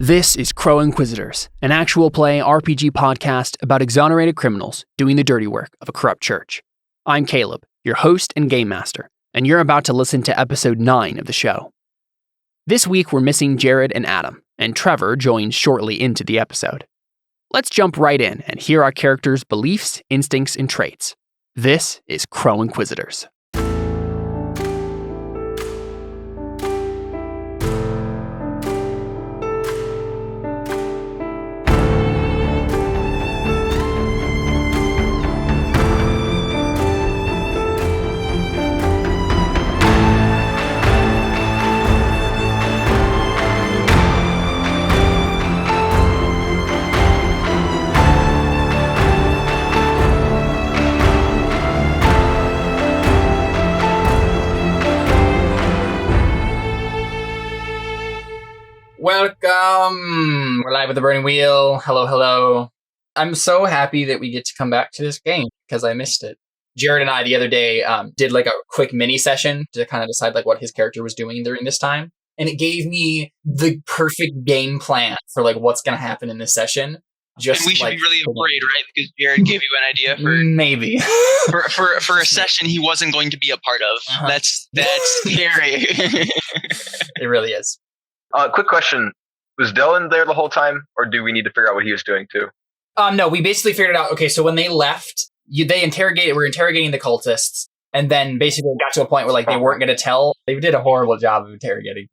This is Crow Inquisitors, an actual play RPG podcast about exonerated criminals doing the dirty work of a corrupt church. I'm Caleb, your host and game master, and you're about to listen to episode 9 of the show. This week we're missing Jared and Adam, and Trevor joins shortly into the episode. Let's jump right in and hear our characters' beliefs, instincts, and traits. This is Crow Inquisitors. Welcome! We're live with the Burning Wheel. Hello, hello. I'm so happy that we get to come back to this game because I missed it. Jared and I the other day did like a quick mini session to kind of decide like what his character was doing during this time. And it gave me the perfect game plan for like what's going to happen in this session. Just and we should be really afraid, right? Because Jared gave you an idea for maybe for a session he wasn't going to be a part of. Uh-huh. That's scary. It really is. Quick question. Was Dylan there the whole time, or do we need to figure out what he was doing too? No, we basically figured out, okay, so when they left, we're interrogating the cultists, and then basically got to a point where like they weren't going to tell. They did a horrible job of interrogating.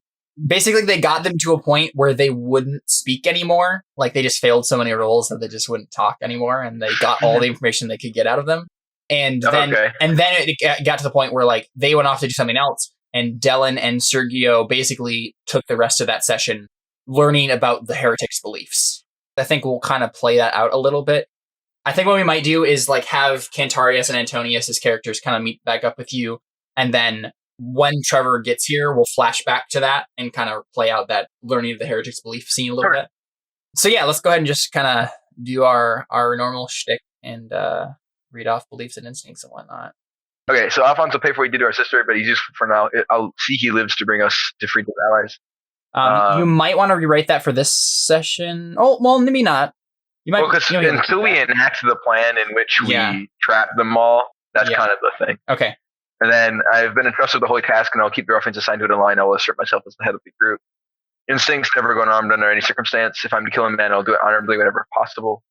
Basically, they got them to a point where they wouldn't speak anymore. Like they just failed so many rolls that they just wouldn't talk anymore, and they got all the information they could get out of them. And then it got to the point where like they went off to do something else. And Dylan and Sergio basically took the rest of that session learning about the heretics' beliefs. I think we'll kind of play that out a little bit. I think what we might do is like have Cantarius and Antonius as characters kind of meet back up with you. And then when Trevor gets here, we'll flash back to that and kind of play out that learning of the heretics' belief scene a little bit. So yeah, let's go ahead and just kind of do our normal shtick and read off beliefs and instincts and whatnot. Okay, so Alfonso paid for what he did to our sister, but he's just for now. I'll see he lives to bring us to freedom allies. You might want to rewrite that for this session. Oh, well, maybe not. You might. Because until we enact the plan in which we trap them all, that's kind of the thing. Okay. And then I've been entrusted with the holy task, and I'll keep the orphans assigned to it in line. I will assert myself as the head of the group. Instincts, never go unarmed under any circumstance. If I'm to kill a man, I'll do it honorably whenever possible,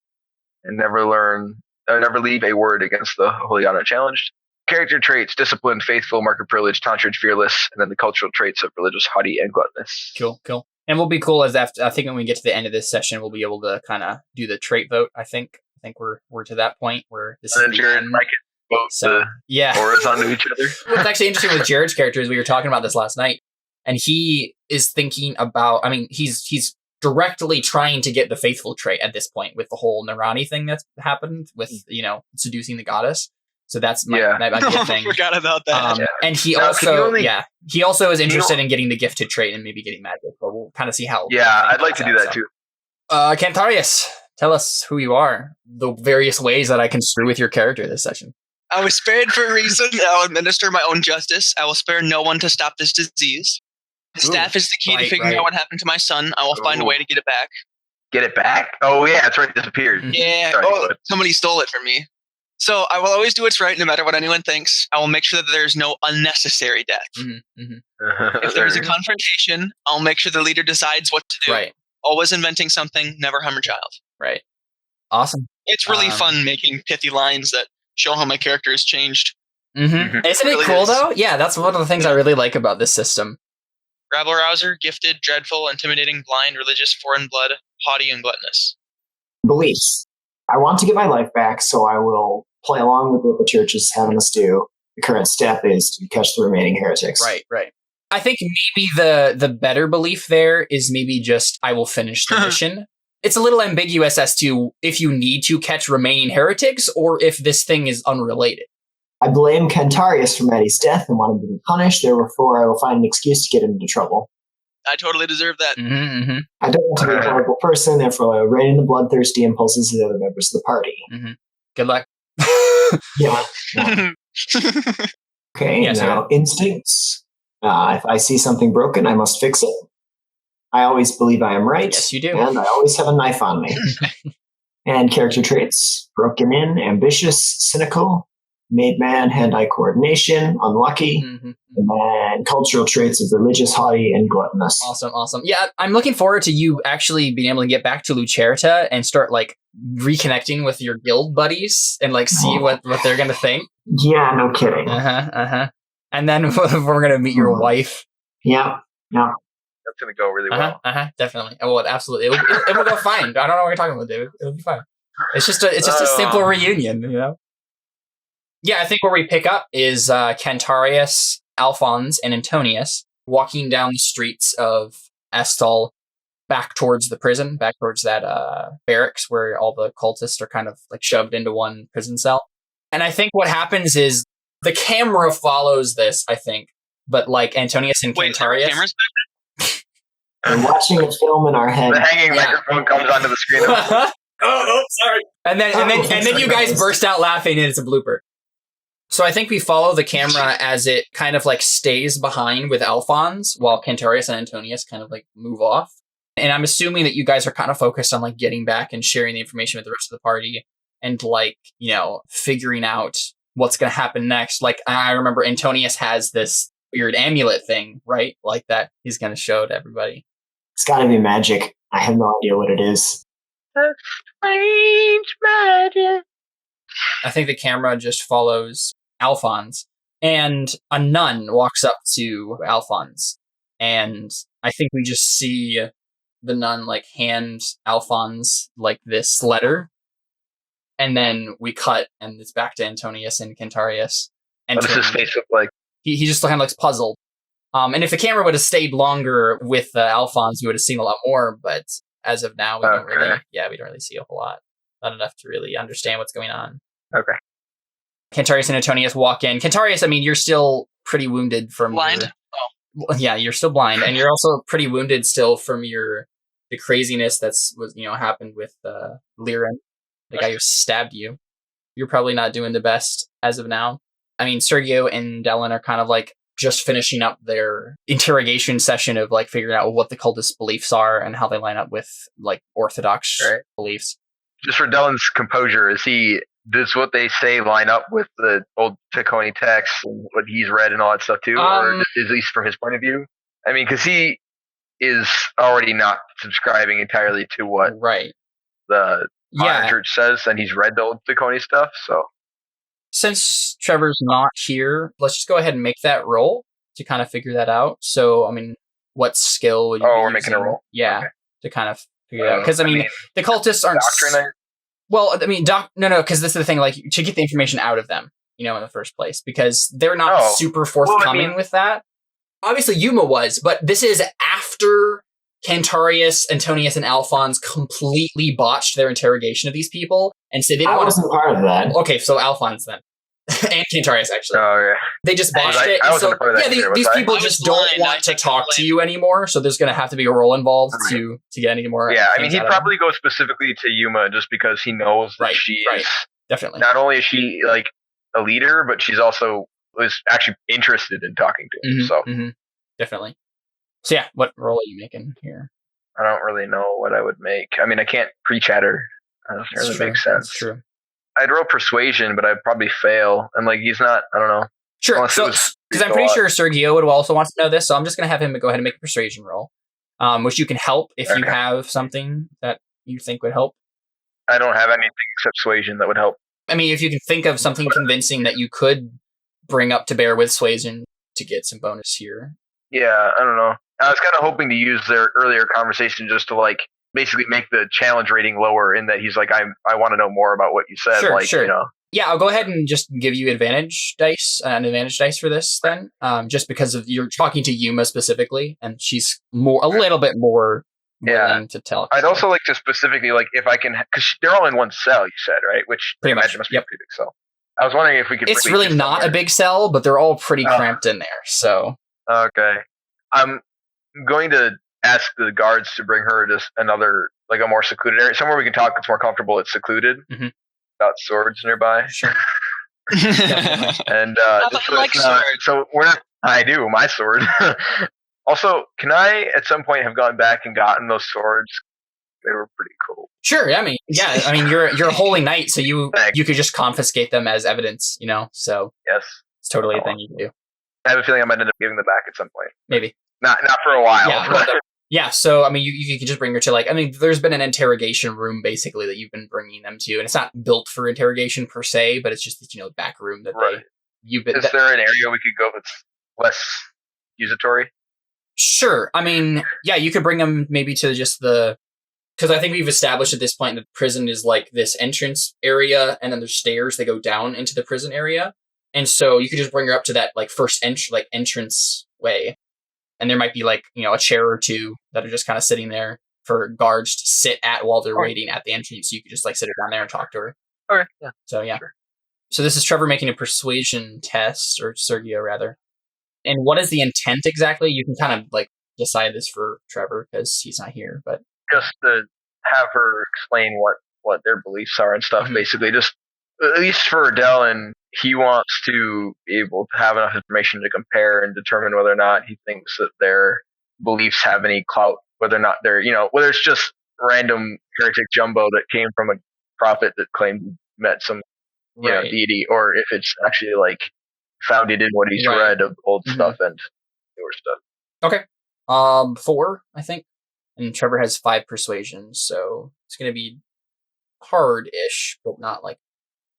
and never leave a word against the holy honor challenged. Character traits: disciplined, faithful, mark of privilege, tantrid, fearless, and then the cultural traits of religious, haughty, and gluttonous. Cool. And we'll be cool as after. I think when we get to the end of this session, we'll be able to kind of do the trait vote. I think we're to that point where this is the end. Vote auras onto each other. What's actually interesting with Jared's character is we were talking about this last night, and he is thinking about. I mean, he's directly trying to get the faithful trait at this point with the whole Narani thing that's happened with seducing the goddess. So that's might be a thing. I forgot about that. And he also is interested in getting the gifted trait and maybe getting magic, but we'll kind of see how. Yeah, I'd like to do that too. Cantarius, tell us who you are, the various ways that I can screw with your character this session. I was spared for a reason. I'll administer my own justice. I will spare no one to stop this disease. The staff is the key to figuring out what happened to my son. I will find a way to get it back. Get it back? Oh yeah, that's right. It disappeared. Yeah. Somebody stole it from me. So I will always do what's right, no matter what anyone thinks. I will make sure that there's no unnecessary death. If there's a confrontation, I'll make sure the leader decides what to do. Right. Always inventing something, never harm a child. Right. Awesome. It's really fun making pithy lines that show how my character has changed. Isn't it cool, though? Yeah, that's one of the things I really like about this system. Rabble-rouser, gifted, dreadful, intimidating, blind, religious, foreign blood, haughty, and gluttonous. Beliefs. I want to get my life back, so I will play along with what the church is having us do. The current step is to catch the remaining heretics. Right. I think maybe the better belief there is maybe just I will finish the mission. It's a little ambiguous as to if you need to catch remaining heretics or if this thing is unrelated. I blame Cantarius for Maddie's death and want him to be punished, therefore I will find an excuse to get him into trouble. I totally deserve that. I don't want to be a horrible person, therefore I will rein in the bloodthirsty impulses of the other members of the party. Good luck. Yeah. Okay, now instincts. If I see something broken, I must fix it. I always believe I am right. Yes, you do. And I always have a knife on me. And character traits. Broken in, ambitious, cynical, made man, hand-eye coordination, unlucky. And then cultural traits of religious, haughty, and gluttonous. Awesome. Yeah, I'm looking forward to you actually being able to get back to Lucerta and start like reconnecting with your guild buddies and like see what they're going to think. Yeah, no kidding. And then we're going to meet your wife. Yeah. That's going to go really well. Definitely. Oh, well, absolutely. It will go fine. I don't know what you're talking about, David. It'll be fine. It's just a simple reunion, you know? Yeah, I think where we pick up is Cantarius, Alphonse, and Antonius walking down the streets of Estal back towards the prison, back towards that barracks where all the cultists are kind of like shoved into one prison cell. And I think what happens is the camera follows this, I think. But like Antonius and Cantarius... Cameras We're watching a film in our head. The hanging microphone comes onto the screen. Sorry. And then you guys burst out laughing and it's a blooper. So I think we follow the camera as it kind of like stays behind with Alphonse while Cantarius and Antonius kind of like move off. And I'm assuming that you guys are kind of focused on like getting back and sharing the information with the rest of the party and like, you know, figuring out what's going to happen next. Like I remember Antonius has this weird amulet thing, right? Like that he's going to show to everybody. It's got to be magic. I have no idea what it is. Strange magic. I think the camera just follows Alphonse, and a nun walks up to Alphonse, and I think we just see the nun like hand Alphonse like this letter, and then we cut, and it's back to Antonius and Cantarius. And what does his face look like? He just kind of looks puzzled. And if the camera would have stayed longer with Alphonse, we would have seen a lot more. But as of now, we don't really see a whole lot. Not enough to really understand what's going on. Okay. Cantarius and Antonius walk in. Cantarius, I mean, you're still pretty wounded from blind. Yeah, you're still blind, and you're also pretty wounded still from the craziness happened with Liren, the guy who stabbed you. You're probably not doing the best as of now. I mean, Sergio and Dylan are kind of like just finishing up their interrogation session of like figuring out what the cultist beliefs are and how they line up with like orthodox beliefs. Just for Dylan's composure, does what they say line up with the old Ticoni text and what he's read and all that stuff too? Or at least from his point of view? I mean, because he is already not subscribing entirely to what the modern church says, and he's read the old Ticoni stuff, so... Since Trevor's not here, let's just go ahead and make that roll to kind of figure that out. So, I mean, what skill would you be we're using? making a roll? Yeah, okay. To kind of figure it out. Because, I mean, the cultists aren't... Well, I mean, no, because this is the thing, like, to get the information out of them, you know, in the first place. Because they're not super forthcoming with that. Obviously, Yuma was, but this is after Cantarius, Antonius, and Alphonse completely botched their interrogation of these people. And so they don't wasn't part of that. Okay, so Alphonse then. And Cantarius, actually. Oh, yeah. They just botched it. So, these people just don't want to talk to you anymore, so there's going to have to be a roll involved to get any more. Yeah, I mean, he'd probably go specifically to Yuma just because he knows that she is... Definitely. Not only is she, like, a leader, but she's also was actually interested in talking to him, so... Definitely. So, yeah, what role are you making here? I don't really know what I would make. I mean, I can't pre-chat her. That doesn't really make sense. That's true. I'd roll persuasion, but I'd probably fail. And like, he's not, I don't know. Sure. So, because I'm pretty sure Sergio would also want to know this, so I'm just going to have him go ahead and make a persuasion roll, which you can help if you have something that you think would help. I don't have anything except persuasion that would help. I mean, if you can think of something convincing that you could bring up to bear with persuasion to get some bonus here. Yeah, I don't know. I was kind of hoping to use their earlier conversation just to like basically make the challenge rating lower in that he's like, I want to know more about what you said. Sure. Yeah, I'll go ahead and just give you an advantage dice for this then, just because of you're talking to Yuma specifically, and she's a little bit more willing to tell. I'd also like to specifically, like, if I can, because they're all in one cell, you said, right? Which I imagine must be a pretty big cell. I was wondering if we could. It's really not a big cell, but they're all pretty cramped in there. So okay, I'm going to ask the guards to bring her to another, like a more secluded area, somewhere we can talk. It's more comfortable. It's secluded. Mm-hmm. Without swords nearby. Sure. And swords. So we're not. I do my sword. Also, can I at some point have gone back and gotten those swords? They were pretty cool. Sure. I mean, you're a holy knight, so you could just confiscate them as evidence, So yes, it's totally a thing you can do. I have a feeling I might end up giving them back at some point. Maybe not for a while. Yeah. Yeah, so, I mean, you could just bring her to, there's been an interrogation room, basically, that you've been bringing them to, and it's not built for interrogation, per se, but it's just, the back room that you've been... Is there an area we could go that's less accusatory? Sure. I mean, yeah, you could bring them maybe to just because I think we've established at this point that prison is, this entrance area, and then there's stairs that go down into the prison area, and so you could just bring her up to that, first entrance way. And there might be a chair or two that are just kind of sitting there for guards to sit at while they're waiting at the entrance. So you could just sit her down there and talk to her. Okay. Yeah. So yeah. Sure. So this is Trevor making a persuasion test, or Sergio rather. And what is the intent exactly? You can kind of decide this for Trevor because he's not here, but just to have her explain what their beliefs are and stuff. Mm-hmm. Basically, just at least for Dylan, he wants to be able to have enough information to compare and determine whether or not he thinks that their beliefs have any clout, whether or not they're, whether it's just random heretic jumbo that came from a prophet that claimed he met some, deity, or if it's actually founded in what he's read of old stuff and newer stuff. Okay. 4, I think. And Trevor has 5 persuasion, so it's going to be hard-ish, but not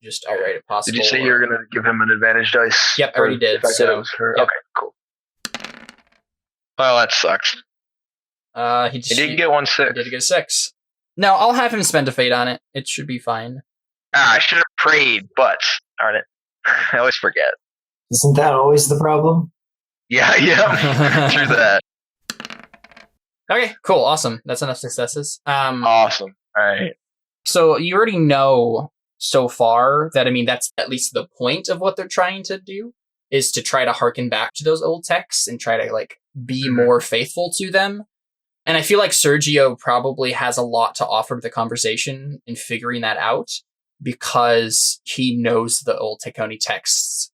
just outright impossible. Did you say you're going to give him an advantage dice? Yep, I already did. So, yep. Okay, cool. Well, that sucks. He didn't get 1 6. He did get a 6. No, I'll have him spend a fate on it. It should be fine. I should have prayed, but darn it. I always forget. Isn't that always the problem? Yeah. True that. Okay, cool, awesome. That's enough successes. Awesome. All right. So you already know so far that, that's at least the point of what they're trying to do, is to try to harken back to those old texts and try to be more faithful to them. And I feel like Sergio probably has a lot to offer to the conversation in figuring that out, because he knows the old Taconi texts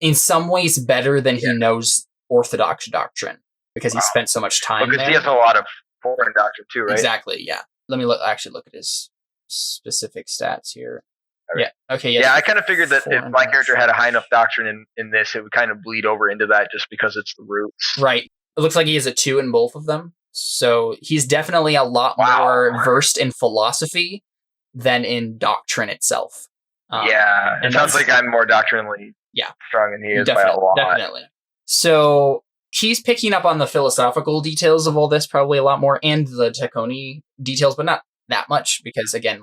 in some ways better than he knows Orthodox doctrine, because he spent so much time there. Because he has a lot of foreign doctrine too, right? Exactly, yeah. Let me look at his specific stats here. Okay. Yeah. Okay. Yeah, I kind of figured that if my character had a high enough doctrine in this, it would kind of bleed over into that just because it's the roots. Right. It looks like he has a 2 in both of them. So he's definitely a lot more versed in philosophy than in doctrine itself. It sounds like I'm more doctrinally strong than he is by a lot. Definitely. So he's picking up on the philosophical details of all this probably a lot more, and the Taconi details, but not that much, because again,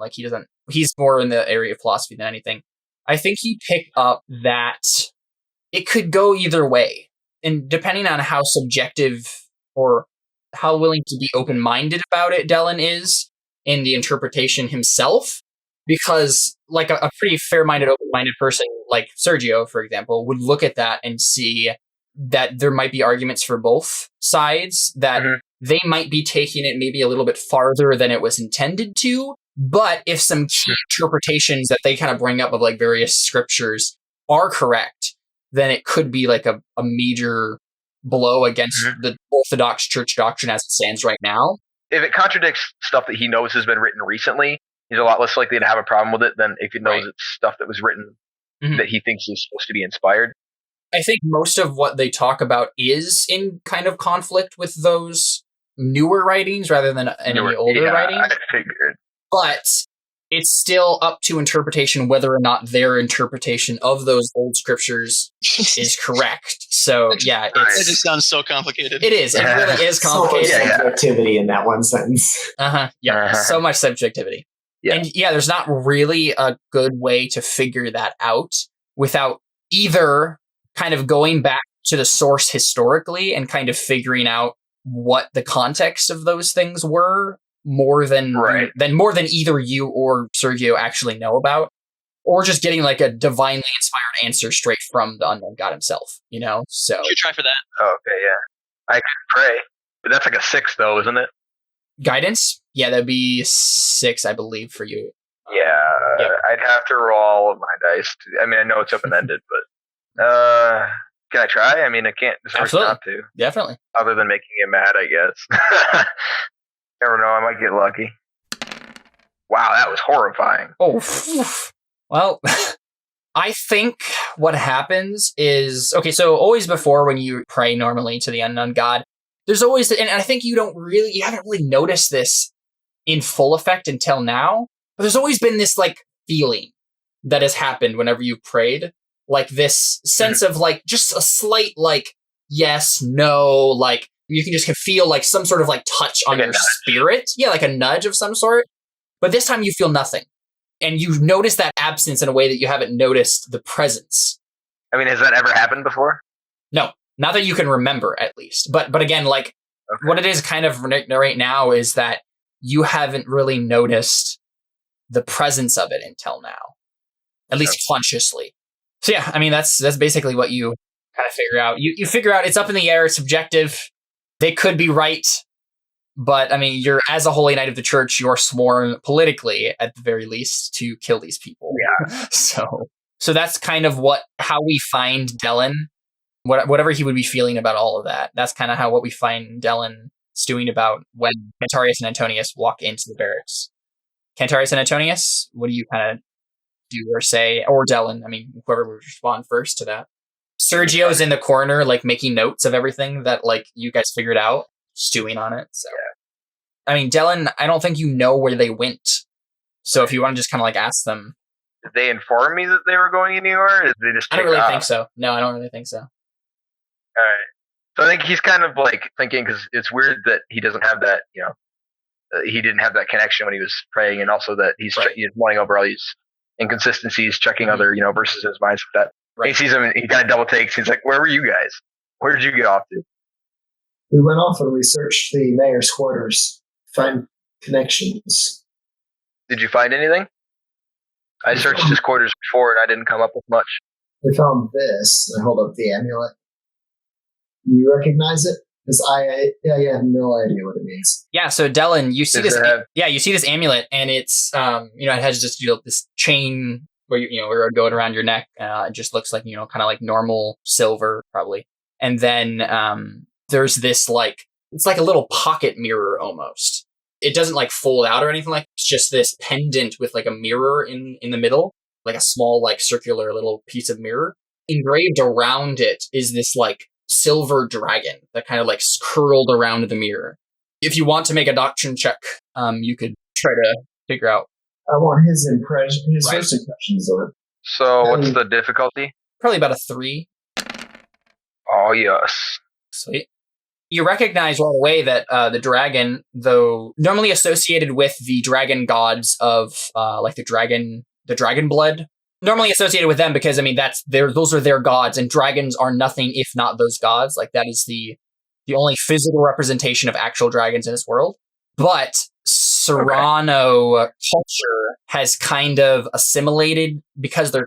he's more in the area of philosophy than anything. I think he picked up that it could go either way, and depending on how subjective or how willing to be open-minded about it Dylan is in the interpretation himself, because a pretty fair-minded, open-minded person like Sergio, for example, would look at that and see that there might be arguments for both sides, that they might be taking it maybe a little bit farther than it was intended to. But if some key interpretations that they kind of bring up of various scriptures are correct, then it could be a major blow against the Orthodox Church doctrine as it stands right now. If it contradicts stuff that he knows has been written recently, he's a lot less likely to have a problem with it than if he knows it's stuff that was written that he thinks is supposed to be inspired. I think most of what they talk about is in kind of conflict with those newer writings rather than any older writings. I figured. But it's still up to interpretation whether or not their interpretation of those old scriptures is correct. So yeah, It just sounds so complicated. It is. It really is complicated. So much subjectivity in that one sentence. Yeah. So much subjectivity. Yeah. And yeah, there's not really a good way to figure that out without either kind of going back to the source historically and kind of figuring out what the context of those things were more than either you or Sergio actually know about, or just getting like a divinely inspired answer straight from the unknown God himself, you know? So you should try for that. Oh, okay, yeah. I could pray. But that's like a 6 though, isn't it? Guidance? Yeah, that'd be 6, I believe, for you. Yeah, I'd have to roll all of my dice. I mean, I know it's open-ended, but can I try? I mean, I can't decide not to. Definitely. Other than making him mad, I guess. Never know, I might get lucky. Wow, that was horrifying. Oh, well, I think what happens is, okay, so always before when you pray normally to the unknown God, there's always, and I think you haven't really noticed this in full effect until now, but there's always been this like feeling that has happened whenever you prayed, like this sense of like just a slight like yes, no, like you can just feel like some sort of like touch on your spirit. Yeah, like a nudge of some sort. But this time you feel nothing. And you notice that absence in a way that you haven't noticed the presence. I mean, has that ever happened before? No, not that you can remember at least. But again, like what it is kind of right now is that you haven't really noticed the presence of it until now, at least consciously. So yeah, I mean, that's basically what you kind of figure out. You figure out it's up in the air, it's subjective. They could be right, but I mean, you're as a holy knight of the church, you're sworn politically, at the very least, to kill these people. Yeah. So that's kind of how we find Dellen, whatever he would be feeling about all of that. That's kind of what we find Dellen stewing about when Cantarius and Antonius walk into the barracks. Cantarius and Antonius, what do you kind of do or say, or Dellen? I mean, whoever would respond first to that. Sergio's in the corner, like making notes of everything that like you guys figured out, stewing on it. So, I mean, Dellen, I don't think you know where they went. So if you want to just kind of like ask them, did they inform me that they were going anywhere? Or did they just? I don't really think so. No, I don't really think so. All right. So I think he's kind of like thinking because it's weird that he doesn't have that. You know, he didn't have that connection when he was praying, and also that he's mulling over all these inconsistencies, checking other verses in his mind. So that. Right. He sees him and he kind of double takes. He's like, where were you guys? Where did you get off to? We went off and we searched the mayor's quarters, find connections. Did you find anything? I searched his quarters before and I didn't come up with much. We found this. I hold up the amulet. You recognize it? Because I have no idea what it means. Yeah, so Dellen, you see this. Yeah, you see this amulet, and it's it has just this chain where where it going around your neck. It just looks like kind of like normal silver probably, and then there's this like it's like a little pocket mirror almost. It doesn't like fold out or anything like. It's just this pendant with like a mirror in the middle, like a small like circular little piece of mirror. Engraved around it is this like silver dragon that kind of like curled around the mirror. If you want to make a doctrine check, you could try to figure out. I want his first impressions of it. So what's the difficulty? Probably about a 3. Oh yes. Sweet. You recognize right away that the dragon, though normally associated with the dragon gods of like the dragon blood, normally associated with them because those are their gods, and dragons are nothing if not those gods. Like that is the only physical representation of actual dragons in this world. But Serrano culture has kind of assimilated because they're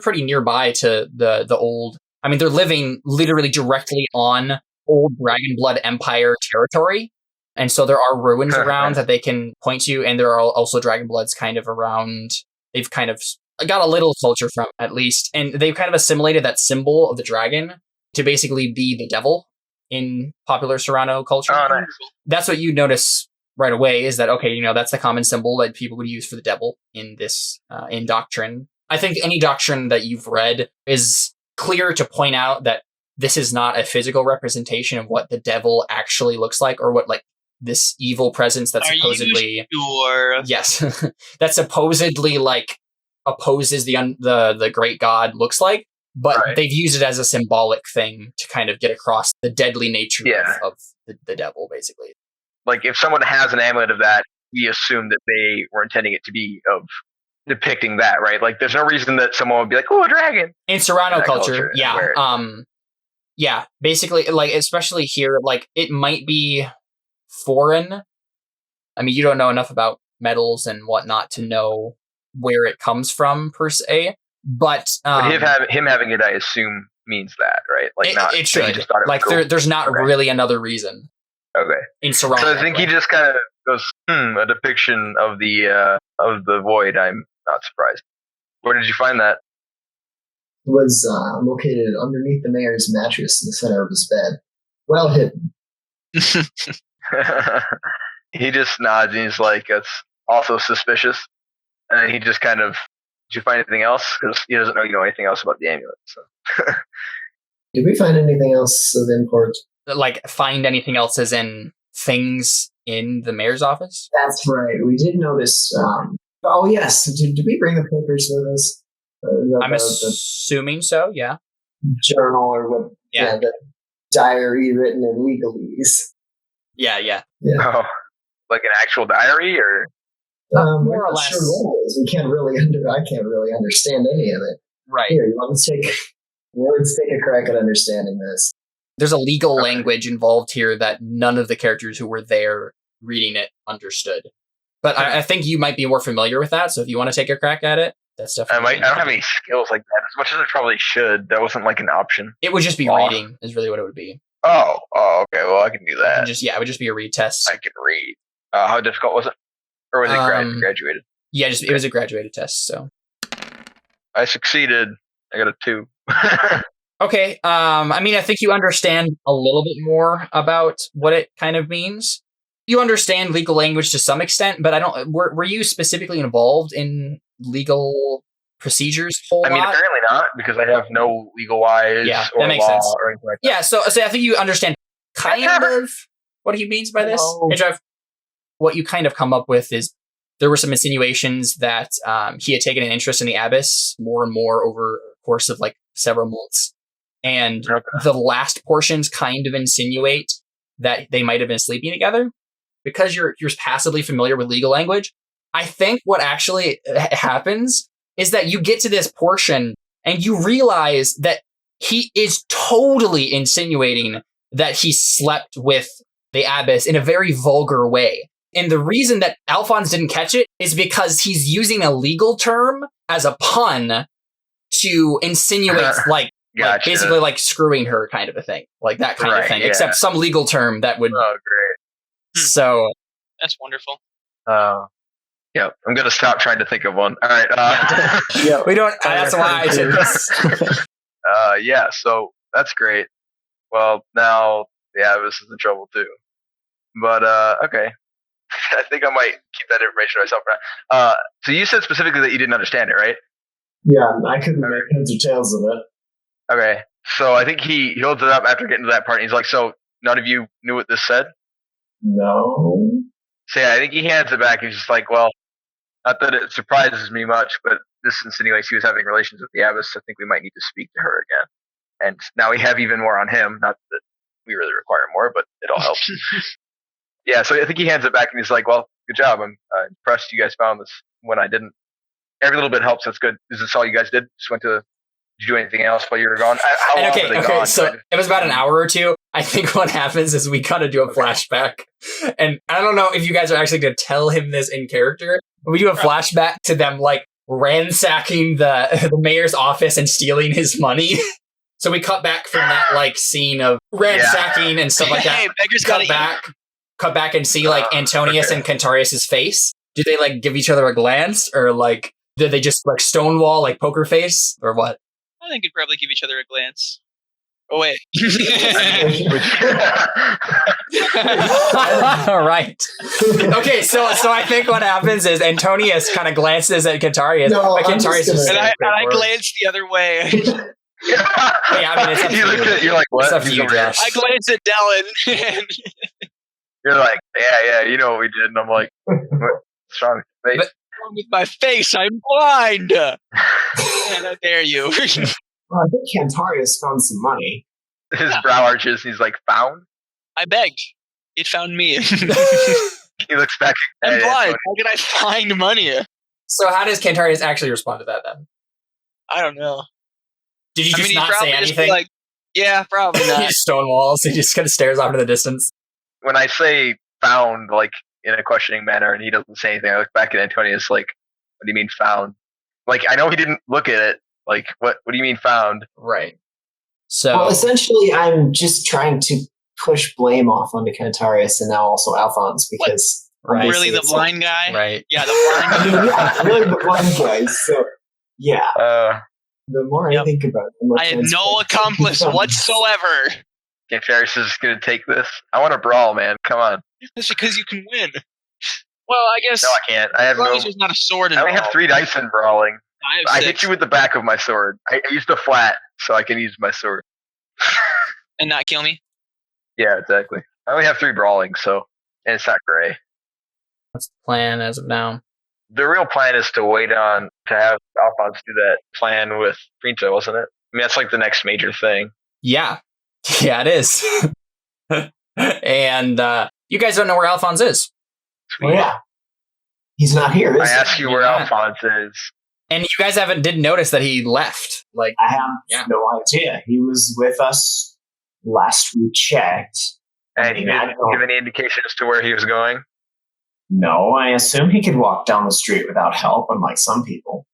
pretty nearby to the old. I mean, they're living literally directly on old Dragon Blood Empire territory. And so there are ruins around that they can point to. And there are also Dragon Bloods kind of around. They've kind of got a little culture from at least. And they've kind of assimilated that symbol of the dragon to basically be the devil in popular Serrano culture. Oh, nice. That's what you notice right away is that, okay, that's the common symbol that people would use for the devil in this, in doctrine. I think any doctrine that you've read is clear to point out that this is not a physical representation of what the devil actually looks like or what like this evil presence that supposedly sure? Yes, that supposedly like opposes the great god looks like, but they've used it as a symbolic thing to kind of get across the deadly nature of the devil, basically. Like if someone has an amulet of that, we assume that they were intending it to be of depicting that, right? Like there's no reason that someone would be like, oh, a dragon. In Serrano culture, yeah. Basically, like especially here, like it might be foreign. I mean, you don't know enough about metals and whatnot to know where it comes from per se, but him having it, I assume, means that, right? Like it should. Just thought it like cool. there's not really another reason. Okay. In Serrano, so I think he just kind of goes, a depiction of the void. I'm not surprised. Where did you find that? It was located underneath the mayor's mattress in the center of his bed. Well hidden. He just nods and he's like, that's also suspicious. And then he just kind of, did you find anything else? Because he doesn't know anything else about the amulet. So. Did we find anything else of import? Like, find anything else as in things in the mayor's office? That's right. We did notice. Oh, yes. Did we bring the papers with us? I'm assuming so, yeah. Journal or what? Yeah, the diary written in legalese. Yeah. Oh, like an actual diary, or more or less. Sure we can't really I can't really understand any of it. Right. Here, you want to take a crack at understanding this? There's a legal language involved here that none of the characters who were there reading it understood. But I think you might be more familiar with that, so if you want to take a crack at it, that's definitely... I don't have any skills like that, as much as I probably should. That wasn't like an option. It would just be reading, is really what it would be. Oh, okay, well, I can do that. It would just be a read test. I can read. How difficult was it? Or was it graduated? Yeah, it was a graduated test, so... I succeeded. I got a 2. Okay, I mean, I think you understand a little bit more about what it kind of means. You understand legal language to some extent, but I don't. Were you specifically involved in legal procedures? Apparently not, because I have no legal wise or that makes law sense. or anything like that. Yeah, so I think you understand kind of what he means by this. Hey, Jeff, what you kind of come up with is there were some insinuations that he had taken an interest in the Abyss more and more over the course of like several months. And the last portions kind of insinuate that they might have been sleeping together. Because you're passively familiar with legal language, I think what actually happens is that you get to this portion and you realize that he is totally insinuating that he slept with the Abyss in a very vulgar way. And the reason that Alphonse didn't catch it is because he's using a legal term as a pun to insinuate like basically like screwing her kind of a thing. Like that kind of thing. Yeah. Except some legal term that would... Oh, great. So that's wonderful. Yeah, I'm gonna stop trying to think of one. All right. Yeah, we don't. That's why I took this. Yeah. So that's great. Well, now the Abyss is in trouble too. But okay, I think I might keep that information to myself. So you said specifically that you didn't understand it, right? Yeah, I couldn't make heads or tails of it. Okay, so I think he holds it up after getting to that part. And he's like, "So none of you knew what this said?" No. So yeah, I think he hands it back. He's just like, well, not that it surprises me much, but this insinuates he was having relations with the Abyss. So I think we might need to speak to her again. And now we have even more on him. Not that we really require more, but it all helps. Yeah, so I think he hands it back and he's like, well, good job. I'm impressed you guys found this when I didn't. Every little bit helps. That's good. Is this all you guys did? Just went to... Did you do anything else while you were gone? How long were they gone? So it was about an hour or two. I think what happens is we gotta do a flashback. And I don't know if you guys are actually going to tell him this in character. But we do a flashback to them like ransacking the mayor's office and stealing his money. So we cut back from that like scene of ransacking and stuff like that. Hey, beggars cut back and see like Antonius and Cantarius' face. Do they like give each other a glance, or like did they just like stonewall like poker face, or what? I think you'd probably give each other a glance. Oh, wait. All right. Okay, so I think what happens is Antonius kind of glances at Cantarius. But Cantarius and I glance the other way. Yeah, I mean, it's up to you. You're like, what? It's up to you, Josh. I glance at Dallin. You're like, yeah, you know what we did. And I'm like, what's wrong with your face? What's wrong with my face? I'm blind. Man, how dare you? Well, I think Cantarius found some money. His brow arches, and he's like, found? I begged. It found me. He looks back. I'm blind. How can I find money? So how does Cantarius actually respond to that then? I don't know. Did you just not say anything? Just like, yeah, probably not. He just stonewalls. He just kind of stares off into the distance. When I say found, like, in a questioning manner, and he doesn't say anything, I look back at Antonius like, what do you mean found? Like, I know he didn't look at it. Like, what do you mean found? Right. So, well, essentially, I'm just trying to push blame off onto Cantarius and now also Alphonse because Right. Really, the blind guy? Right. Yeah, the blind guy. I mean, yeah, really the blind guy. So, yeah. The more I think about it, the more I have no accomplice whatsoever. Cantarius is going to take this. I want to brawl, man. Come on. That's because you can win. Well, I guess. No, I can't. I have as long no. as there's not a sword I involved. only have 3 dice in brawling. I I hit you with the back of my sword. I used a flat, so I can use my sword. And not kill me? Yeah, exactly. I only have 3 brawling, so. And it's not gray. what's the plan as of now? The real plan is to wait on to have Alphonse do that plan with Printa, wasn't it? I mean, that's like the next major thing. Yeah. Yeah, it is. And you guys don't know where Alphonse is. Oh, yeah. He's not here, is I he? ask you where Yeah. Alphonse is. And you guys didn't notice that he left. Like, I have no idea. He was with us last we checked. And he didn't give any indication as to where he was going. No, I assume he could walk down the street without help, unlike some people.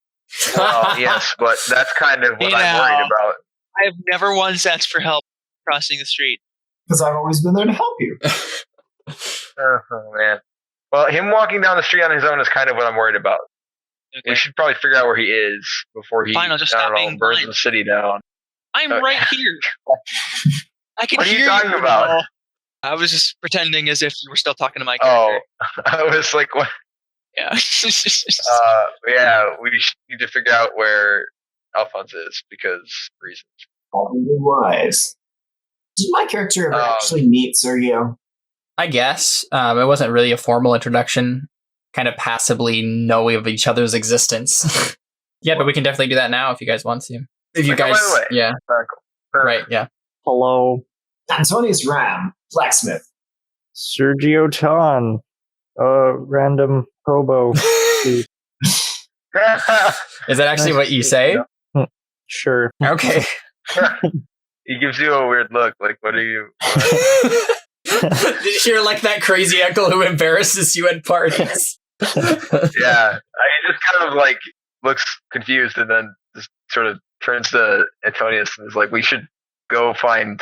Well, yes, but that's kind of what I'm worried about. I have never once asked for help crossing the street. Because I've always been there to help you. Oh, man. Well, him walking down the street on his own is kind of what I'm worried about. Okay. We should probably figure out where he is before he Fine, I'll just stop being burns blind. the city down. I'm right here. I can What are you hear talking about? now. I was just pretending as if you were still talking to my Oh, character. I was like, what? Yeah. Yeah, we need to figure out where Alphonse is because reasons. Probably wise. Did my character ever actually meet Sergio? I guess. It wasn't really a formal introduction. Kind of passively know of each other's existence. Yeah, but we can definitely do that now if you guys want to. If you guys, By the way, yeah, right, yeah. Hello, Antonius Ram, blacksmith. Sergio Tan, random probo. Is that actually what you say? Sure. Okay. He gives you a weird look. Like, what are you? You're like that crazy uncle who embarrasses you at parties. Yeah, he just kind of like looks confused and then just sort of turns to Antonius and is like, "We should go find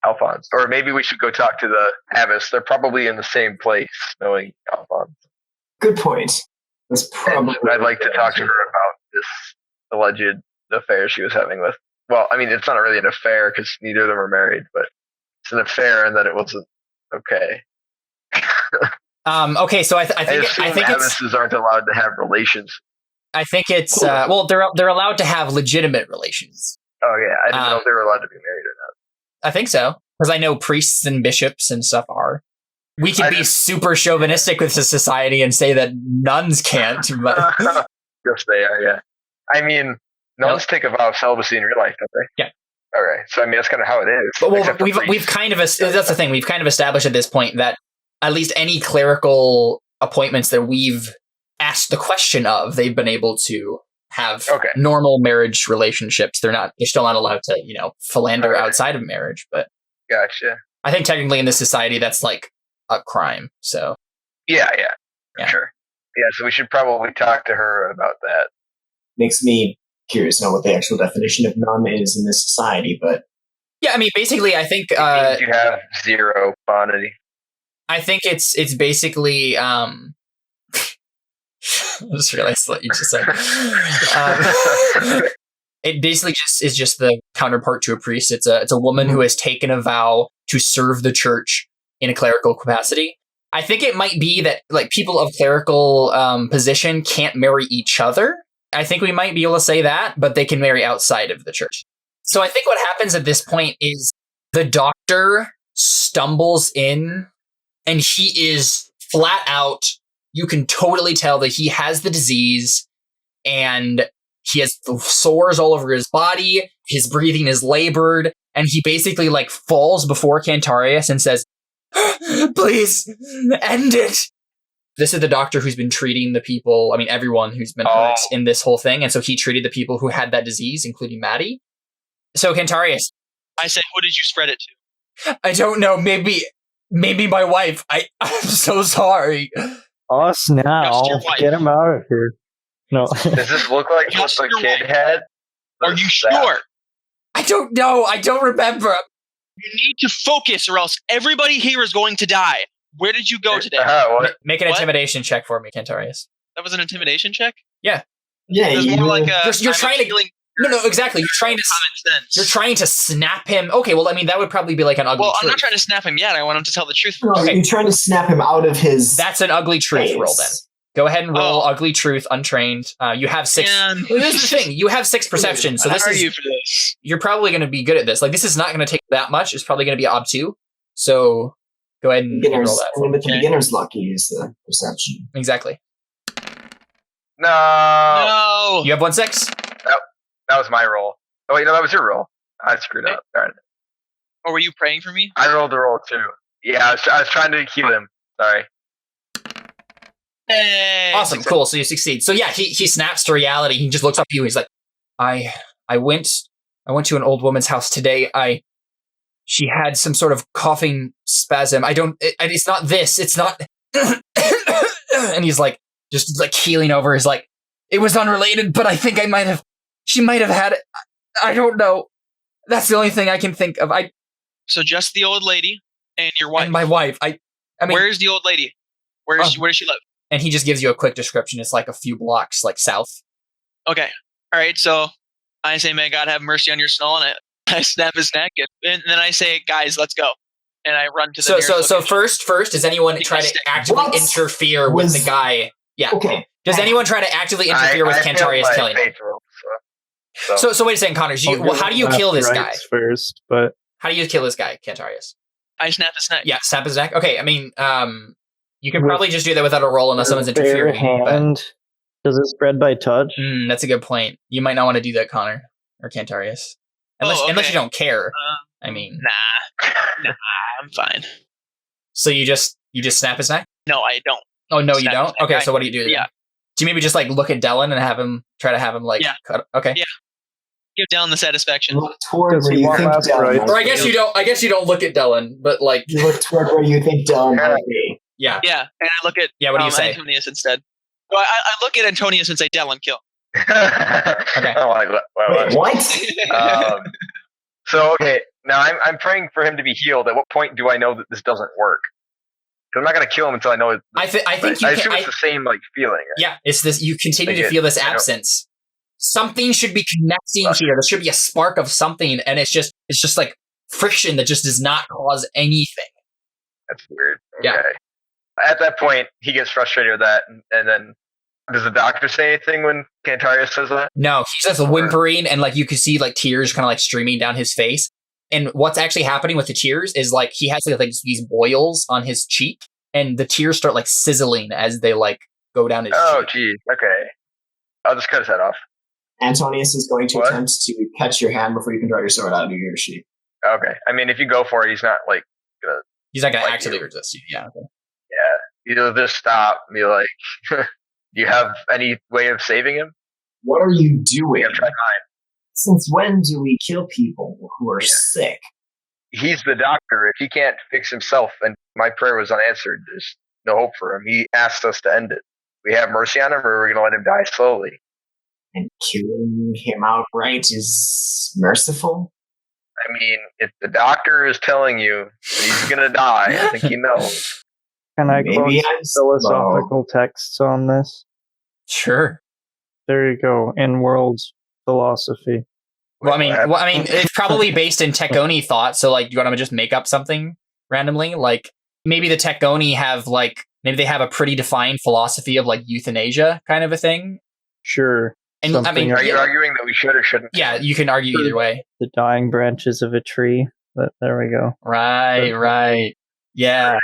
Alphonse, or maybe we should go talk to the abbess. They're probably in the same place, knowing Alphonse." Good point. That's probably. And I'd like to talk to her about this alleged affair she was having with. Well, I mean, it's not really an affair because neither of them are married, but it's an affair and that it wasn't okay. Okay, so I think abbesses aren't allowed to have relations. I think it's well, they're allowed to have legitimate relations. Oh yeah, I didn't know if they were allowed to be married or not. I think so, because I know priests and bishops and stuff are. We can be super chauvinistic with the society and say that nuns can't. But Yes, they are. Yeah, I mean, nuns take a vow of celibacy in real life, don't they? Yeah. All right, so I mean that's kind of how it is. But well, Except for we've priests. kind of that's the thing. We've kind of established at this point that at least any clerical appointments that we've asked the question of, they've been able to have normal marriage relationships. They're still not allowed to, philander outside of marriage. But Gotcha. I think technically in this society, that's like a crime. So Yeah, for sure. Yeah, so we should probably talk to her about that. Makes me curious to know what the actual definition of nun is in this society, but yeah, I mean, basically, I think you have zero quantity. I think it's basically. I just realized what you just said. It basically is just the counterpart to a priest. It's a woman who has taken a vow to serve the church in a clerical capacity. I think it might be that like people of clerical position can't marry each other. I think we might be able to say that, but they can marry outside of the church. So I think what happens at this point is the doctor stumbles in and he is flat out. You can totally tell that he has the disease, and he has sores all over his body. His breathing is labored, and he basically like falls before Cantarius and says, "Please end it." This is the doctor who's been treating the people. I mean, everyone who's been hurt in this whole thing, and so he treated the people who had that disease, including Maddie. So Cantarius, I say, who did you spread it to? I don't know. Maybe my wife. I'm so sorry. Us now. Get him out of here. No. Does this look like what the kid had? Are you sure? I don't know. I don't remember. You need to focus, or else everybody here is going to die. Where did you go today? Make an intimidation check for me, Cantarius. That was an intimidation check? Yeah. Yeah, it was more like you're trying to. No, exactly. You're trying to snap him. Okay, well, I mean, that would probably be like an ugly truth. I'm not trying to snap him yet. I want him to tell the truth. No, okay. You're trying to snap him out of his. That's an ugly truth face. roll then. Go ahead and roll ugly truth, untrained. You have 6. Man. Well, this is the thing. You have 6 perception, so this is. You're probably going to be good at this. Like, this is not going to take that much. It's probably going to be ob 2. So go ahead and roll that. With the beginner's luck, you use the perception. Exactly. No. You have 1 6. That was my roll. Oh wait, no, that was your roll. I screwed up. Darn it. Or were you praying for me? I rolled the roll too. Yeah, I was trying to heal him. Sorry. Hey, Awesome, success. cool. So you succeed. So yeah, he snaps to reality. He just looks up at you. He's like, I went to an old woman's house today. She had some sort of coughing spasm. It's not this. It's not. And he's like, just like keeling over. He's like, it was unrelated, but I think she might have had it. I don't know. That's the only thing I can think of. So just the old lady and your wife. And my wife. I mean, where's the old lady? Where does she live? And he just gives you a quick description. It's like a few blocks, like south. Okay. All right. So I say, may God have mercy on your soul, and I snap his neck, and then I say, guys, let's go. And I run to the So first, does anyone try to actively interfere with the guy? Yeah. Okay. Does anyone try to actively interfere with Cantarius killing him? So wait a second, Connors. How do you kill this guy first? But how do you kill this guy, Cantarius? I snap his neck. Yeah, snap his neck. Okay, I mean, you can probably just do that without a roll unless someone's interfering. Hand. Does it spread by touch? That's a good point. You might not want to do that, Connor or Cantarius, unless you don't care. I mean, nah, I'm fine. So you just snap his neck? No, I don't. Oh no, you don't. Okay, so what do you do then? Yeah. Do you maybe just like look at Dylan and try to have him like cut? Okay. Yeah. Give Dylan the satisfaction. Look toward where you think Dylan. Or I guess you don't look at Dylan, but like you look toward where you think Dylan might be. Yeah. Yeah, and I look at what do you say? Antonius instead. So I look at Antonius and say, Dylan, kill. Okay. Wait, what? So okay, now I'm praying for him to be healed. At what point do I know that this doesn't work? Because I'm not going to kill him until I know. I think I assume it's the same like feeling. Right? Yeah, it's this. You continue to feel this absence. Something should be connecting here. There should be a spark of something, and it's just like friction that just does not cause anything. That's weird. Okay. Yeah. At that point, he gets frustrated with that, and then does the doctor say anything when Cantarius says that? No, he's just whimpering, and like you can see like tears kind of like streaming down his face. And what's actually happening with the tears is like he has like these boils on his cheek, and the tears start like sizzling as they like go down his cheek. Oh, geez. Okay. I'll just cut his head off. Antonius is going to attempt to catch your hand before you can draw your sword out of your sheath. Okay. I mean, if you go for it, he's not like gonna. He's not gonna actually resist you. Yeah. Okay. Yeah. You'll just stop and be like, "Do you have any way of saving him?" What are you doing? I'm trying mine. Since when do we kill people who are sick? He's the doctor. If he can't fix himself, and my prayer was unanswered, there's no hope for him. He asked us to end it. We have mercy on him, or we're going to let him die slowly. And killing him outright is merciful? I mean, if the doctor is telling you that he's going to die, I think he knows. Can I quote philosophical texts on this? Sure. There you go. In world's philosophy. Well, I mean, it's probably based in Tekoni thought. So, like, do you want to just make up something randomly? Like, maybe the Tekoni have maybe they have a pretty defined philosophy of like euthanasia kind of a thing. Sure. And I mean, are you arguing that we should or shouldn't? Yeah, you can argue either way. The dying branches of a tree. But there we go. Right. Yeah.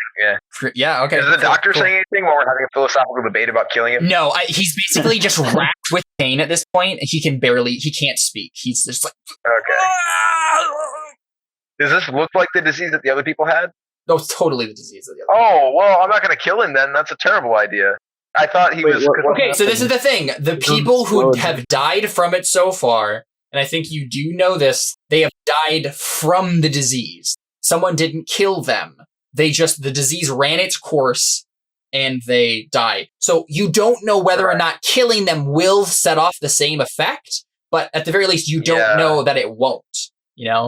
Yeah. Okay. Is the doctor saying anything while we're having a philosophical debate about killing him? No, he's basically just racked with pain at this point. He can't speak. He's just like, okay. Does this look like the disease that the other people had? No, it's totally the disease of the other. Oh, well, I'm not going to kill him then. That's a terrible idea. I thought he was... Okay, so this is the thing. The people who have died from it so far, and I think you do know this, they have died from the disease. Someone didn't kill them. The disease ran its course, and they died. So you don't know whether or not killing them will set off the same effect, but at the very least, you don't know that it won't,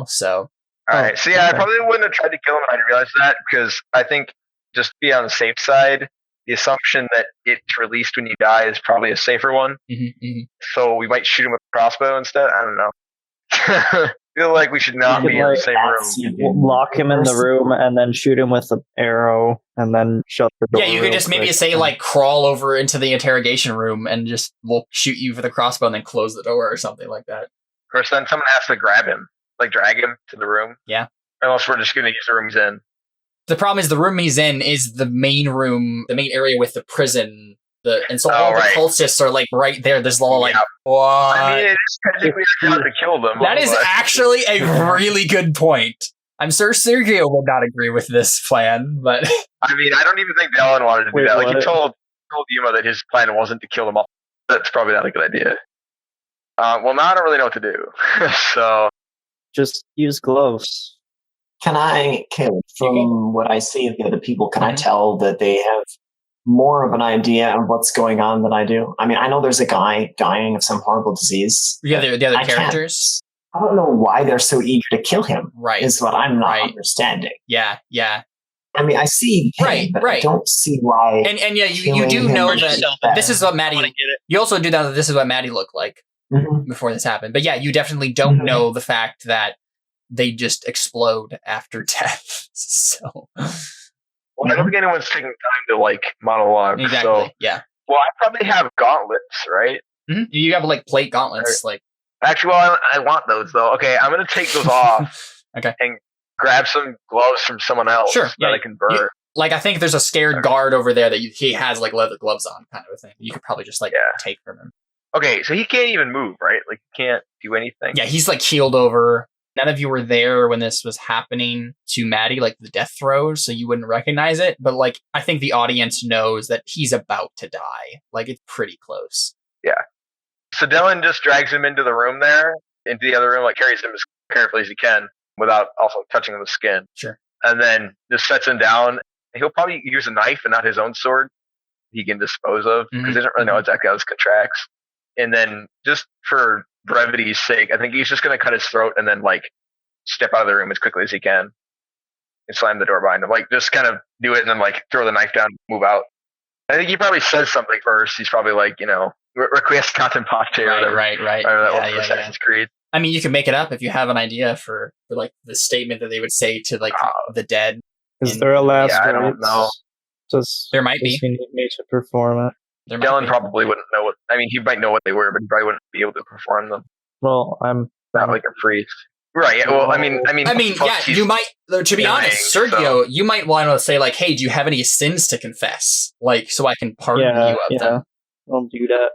so... All right. So, I probably wouldn't have tried to kill him. I didn't realize that because I think just to be on the safe side, the assumption that it's released when you die is probably a safer one. So we might shoot him with a crossbow instead. I don't know. I feel like we should not be in the same room. Lock him in the room and then shoot him with an arrow and then shut the door. Yeah, you could just maybe say crawl over into the interrogation room and just we'll shoot you with a crossbow and then close the door or something like that. Of course, then someone has to grab him. Drag him to the room. Yeah. Unless we're just going to use the room he's in. The problem is the room he's in is the main room, the main area with the prison. And so all the cultists are right there. There's all what? I mean, it's technically our job to kill them. That is actually a really good point. I'm sure Sergio would not agree with this plan, but... I mean, I don't even think Dylan wanted to do that. He told Yuma that his plan wasn't to kill them all. That's probably not a good idea. Well, now I don't really know what to do. So... Just use gloves. From what I see of the other people, can I tell that they have more of an idea of what's going on than I do? I mean, I know there's a guy dying of some horrible disease. Yeah, the other characters? I don't know why they're so eager to kill him. Right. Is what I'm not understanding. Yeah. I mean, I see him, but I don't see why. And you do know that this is what Maddie... You also do know that this is what Maddie looked like. Before this happened. But yeah, you definitely don't know the fact that they just explode after death. So I don't think anyone's taking time to monologue. Exactly. So, yeah. Well, I probably have gauntlets, right? You have plate gauntlets. Actually, I want those though. Okay, I'm gonna take those off. Okay. And grab some gloves from someone else that I can burn. I think there's a scared guard over there that he has leather gloves on, kind of a thing. You could probably just take from him. Okay, so he can't even move, right? He can't do anything. Yeah, he's keeled over. None of you were there when this was happening to Maddie, the death throes, so you wouldn't recognize it. But I think the audience knows that he's about to die. It's pretty close. Yeah. So Dylan just drags him into the room there, into the other room, carries him as carefully as he can without also touching him with skin. Sure. And then just sets him down. He'll probably use a knife and not his own sword he can dispose of because he doesn't really know exactly how this contracts. And then, just for brevity's sake, I think he's just going to cut his throat and then, step out of the room as quickly as he can and slam the door behind him. Just kind of do it and then, throw the knife down and move out. I think he probably says something first. He's probably requiescat in pace or whatever. Right. Assassin's Creed. I mean, you can make it up if you have an idea for the statement that they would say to, the dead. Is there a last I don't know. There might be. You need me to perform it. Dylan probably wouldn't know what. I mean, he might know what they were, but he probably wouldn't be able to perform them. Well, I'm not like a priest, right? Yeah. Well, I mean, yeah. You might, to be honest, Sergio, you might want to say "Hey, do you have any sins to confess? So I can pardon you of them." I'll do that.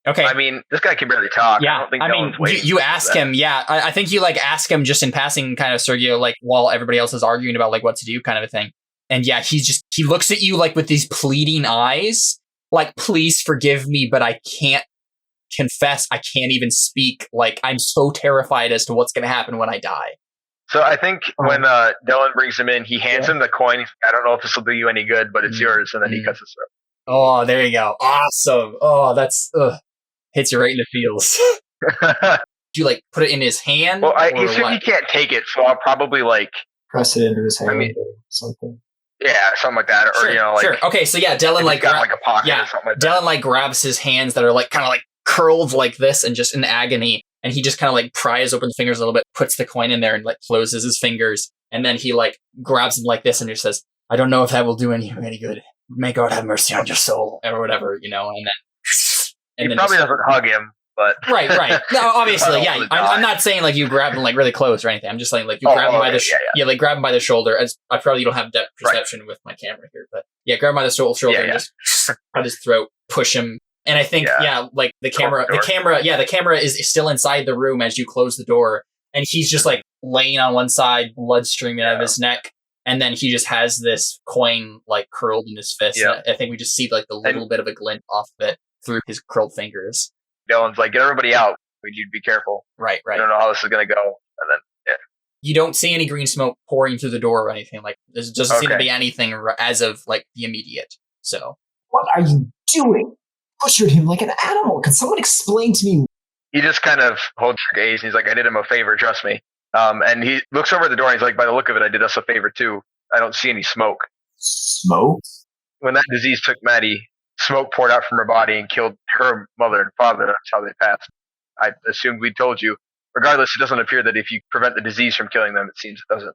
Okay. I mean, this guy can barely talk. Yeah. I don't think you ask him. Yeah, I think you ask him just in passing, kind of Sergio, while everybody else is arguing about what to do, kind of a thing. And yeah, he looks at you with these pleading eyes. Please forgive me, but I can't confess. I can't even speak. I'm so terrified as to what's going to happen when I die. So I think when Dylan brings him in, he hands him the coin. I don't know if this will do you any good, but it's yours. And then he cuts his throat. Oh, there you go. Awesome. Oh, that's hits you right in the feels. Do you put it in his hand? Well, he said he can't take it, so I'll probably press it into his hand or something. Yeah, something like that, or sure. Okay, so yeah, Dylan got a pocket or something like that. Dylan grabs his hands that are kind of curled like this and just in agony, and he just kind of pries open the fingers a little bit, puts the coin in there, and closes his fingers, and then he grabs him like this and just says, "I don't know if that will do any good. May God have mercy on your soul," or whatever, and then he probably doesn't hug him. but right. No, obviously, yeah. I'm not saying like you grab him like really close or anything. I'm just saying like you grab him by the like grab him by the shoulder. As I probably don't have depth perception with my camera here, but yeah, grab him by the shoulder and just cut his throat, push him. And I think like the camera is still inside the room as you close the door, and he's just like laying on one side, blood streaming out of his neck. And then he just has this coin like curled in his fist. Yeah. I think we just see like the little bit of a glint off of it through his curled fingers. Dylan's like, get everybody out. We need to be careful. Right. I don't know how this is going to go. And then, you don't see any green smoke pouring through the door or anything. Like, there doesn't seem to be anything as of like the immediate. So, what are you doing? Butchered him like an animal. Can someone explain to me? He just kind of holds your gaze and he's like, I did him a favor, trust me. And he looks over at the door and he's like, by the look of it, I did us a favor too. I don't see any smoke. Smoke? When that disease took Maddie, smoke poured out from her body and killed her mother and father. That's how they passed. I assumed we told you. Regardless, it doesn't appear that if you prevent the disease from killing them, it seems it doesn't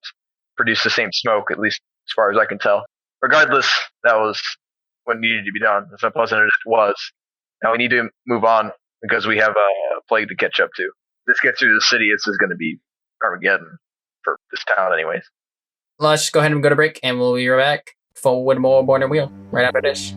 produce the same smoke, at least as far as I can tell. Regardless, that was what needed to be done, as unpleasant as it was. Now we need to move on because we have a plague to catch up to. If this gets through the city, this is going to be Armageddon for this town anyways. Let's just go ahead and go to break, and we'll be right back for more Born Wheel right after this.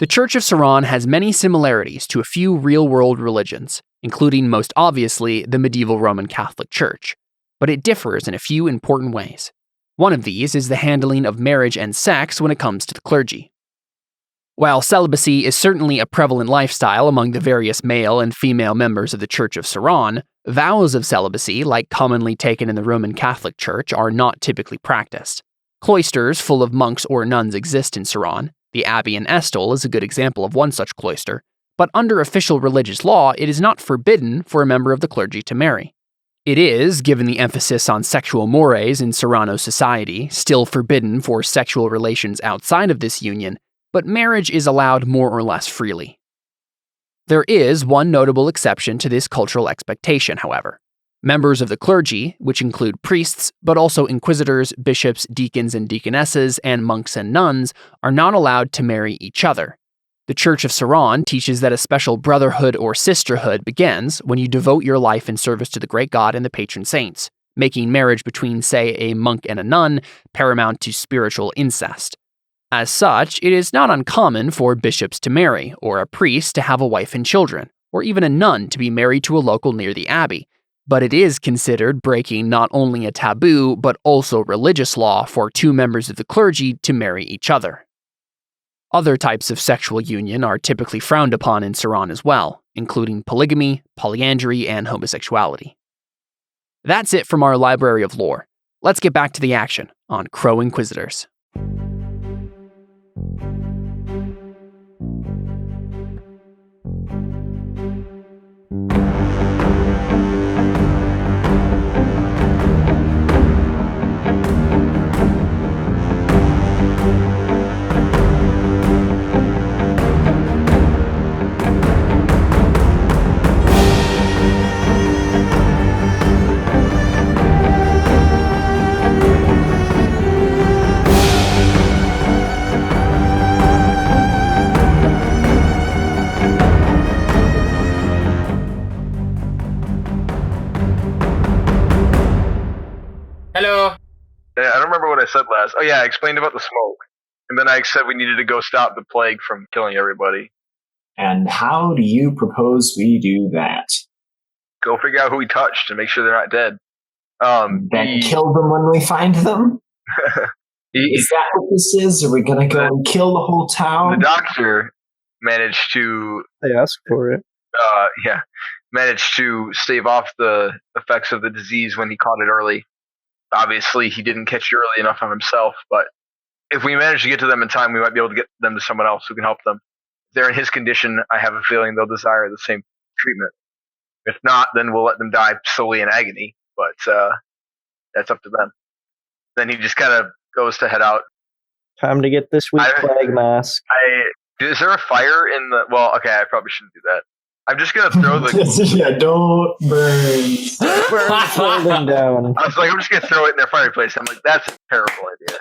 The Church of Saran has many similarities to a few real-world religions, including most obviously the medieval Roman Catholic Church, but it differs in a few important ways. One of these is the handling of marriage and sex when it comes to the clergy. While celibacy is certainly a prevalent lifestyle among the various male and female members of the Church of Saran, vows of celibacy, like commonly taken in the Roman Catholic Church, are not typically practiced. Cloisters full of monks or nuns exist in Saran. The Abbey in Estill is a good example of one such cloister, but under official religious law, it is not forbidden for a member of the clergy to marry. It is, given the emphasis on sexual mores in Serrano society, still forbidden for sexual relations outside of this union, but marriage is allowed more or less freely. There is one notable exception to this cultural expectation, however. Members of the clergy, which include priests, but also inquisitors, bishops, deacons and deaconesses, and monks and nuns, are not allowed to marry each other. The Church of Saran teaches that a special brotherhood or sisterhood begins when you devote your life in service to the great God and the patron saints, making marriage between, say, a monk and a nun paramount to spiritual incest. As such, it is not uncommon for bishops to marry, or a priest to have a wife and children, or even a nun to be married to a local near the abbey. But it is considered breaking not only a taboo, but also religious law for two members of the clergy to marry each other. Other types of sexual union are typically frowned upon in Saran as well, including polygamy, polyandry, and homosexuality. That's it from our library of lore. Let's get back to the action on Crow Inquisitors. Hello. I don't remember what I said last. Oh yeah, I explained about the smoke. And then I said we needed to go stop the plague from killing everybody. And how do you propose we do that? go figure out who he touched and make sure they're not dead. Then kill them when we find them? Is that what this is? Are we going to go and kill the whole town? The doctor managed to... They asked for it. Managed to stave off the effects of the disease when he caught it early. Obviously, he didn't catch it early enough on himself, but if we manage to get to them in time, we might be able to get them to someone else who can help them. If they're in his condition, I have a feeling they'll desire the same treatment. If not, then we'll let them die slowly in agony, but that's up to them. Then he just kind of goes to head out. Time to get this week's flag mask. Is there a fire in the... Well, okay, I probably shouldn't do that. I'm just going to throw the... Yeah, don't burn. Burn the building down. I was like, I'm just going to throw it in their fireplace. I'm like, that's a terrible idea.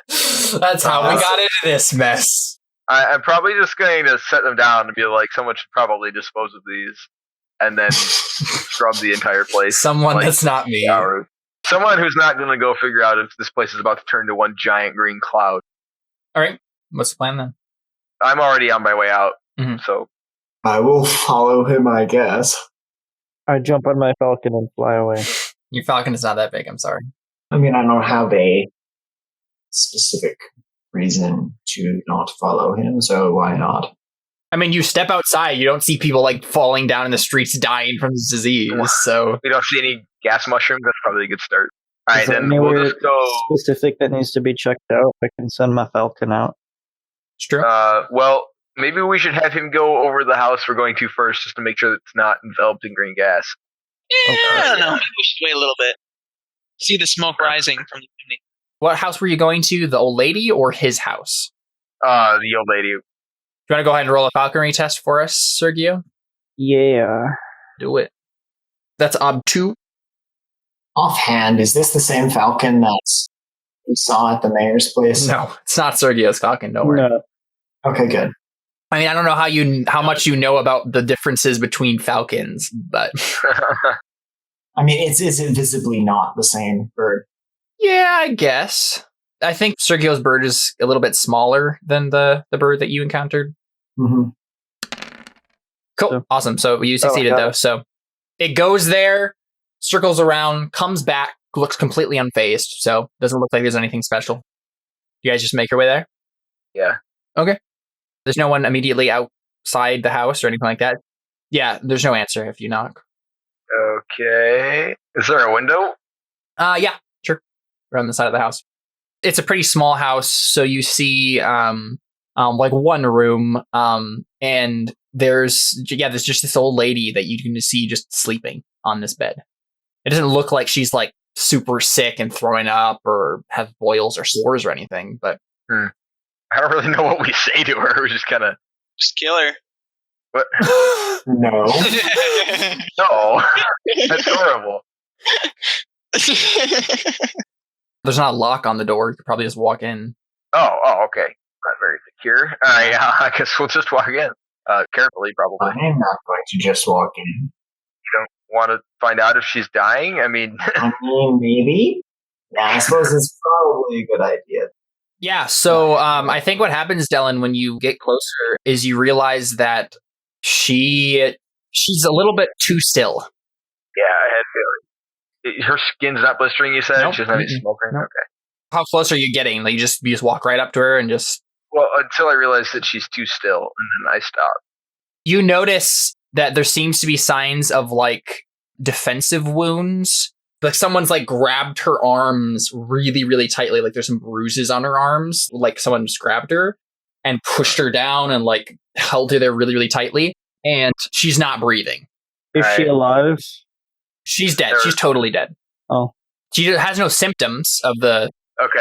That's how we got into this mess. I'm probably just going to set them down and be like, someone should probably dispose of these, and then scrub the entire place. Someone that's not me. Hours. Someone who's not going to go figure out if this place is about to turn to one giant green cloud. All right. What's the plan then? I'm already on my way out, so... I will follow him, I guess. I jump on my falcon and fly away. Your falcon is not that big, I'm sorry. I mean, I don't have a specific reason to not follow him, so why not? I mean, you step outside, you don't see people like falling down in the streets dying from this disease, so... We don't see any gas mushrooms, that's probably a good start. Alright, then we'll just go... specific that needs to be checked out. I can send my falcon out. It's true. Well, maybe we should have him go over the house we're going to first, just to make sure that it's not enveloped in green gas. Yeah, I don't know. Maybe we should wait a little bit. See the smoke rising from the chimney. What house were you going to? The old lady or his house? The old lady. Do you want to go ahead and roll a falconry test for us, Sergio? Yeah. Do it. That's ob 2. Offhand, is this the same falcon that we saw at the mayor's place? No, it's not Sergio's falcon, don't worry. No. Okay, good. I mean, I don't know how much you know about the differences between falcons, but... I mean, it's visibly not the same bird. Yeah, I guess. I think Sergio's bird is a little bit smaller than the bird that you encountered. Mm-hmm. Cool. So, awesome. So you succeeded, though. So it goes there, circles around, comes back, looks completely unfazed. So doesn't look like there's anything special. You guys just make your way there? Yeah. Okay. There's no one immediately outside the house or anything like that? Yeah, there's no answer if you knock. Okay. Is there a window? Yeah, sure. Right on the side of the house. It's a pretty small house, so you see like one room, and there's just this old lady that you can see just sleeping on this bed. It doesn't look like she's like super sick and throwing up or has boils or sores or anything, but I don't really know what we say to her. We just kind of... Just kill her. What? No. No. That's horrible. There's not a lock on the door. You could probably just walk in. Oh, okay. Not very secure. All right, I guess we'll just walk in. Carefully, probably. I am not going to just walk in. You don't want to find out if she's dying? I mean... Maybe. Yeah, I suppose it's probably a good idea. Yeah, so I think what happens, Dylan, when you get closer is you realize that she's a little bit too still. Yeah, I had feeling. Her skin's not blistering, you said? Nope. She's not even smoking? Nope. Okay. How close are you getting? Like you just walk right up to her and just... Well, until I realize that she's too still, and then I stop. You notice that there seems to be signs of like defensive wounds. Like someone's like grabbed her arms really, really tightly. Like there's some bruises on her arms. Like someone just grabbed her and pushed her down and like held her there really, really tightly. And she's not breathing. Is she alive? She's dead. She's totally dead. Oh. She has no symptoms of the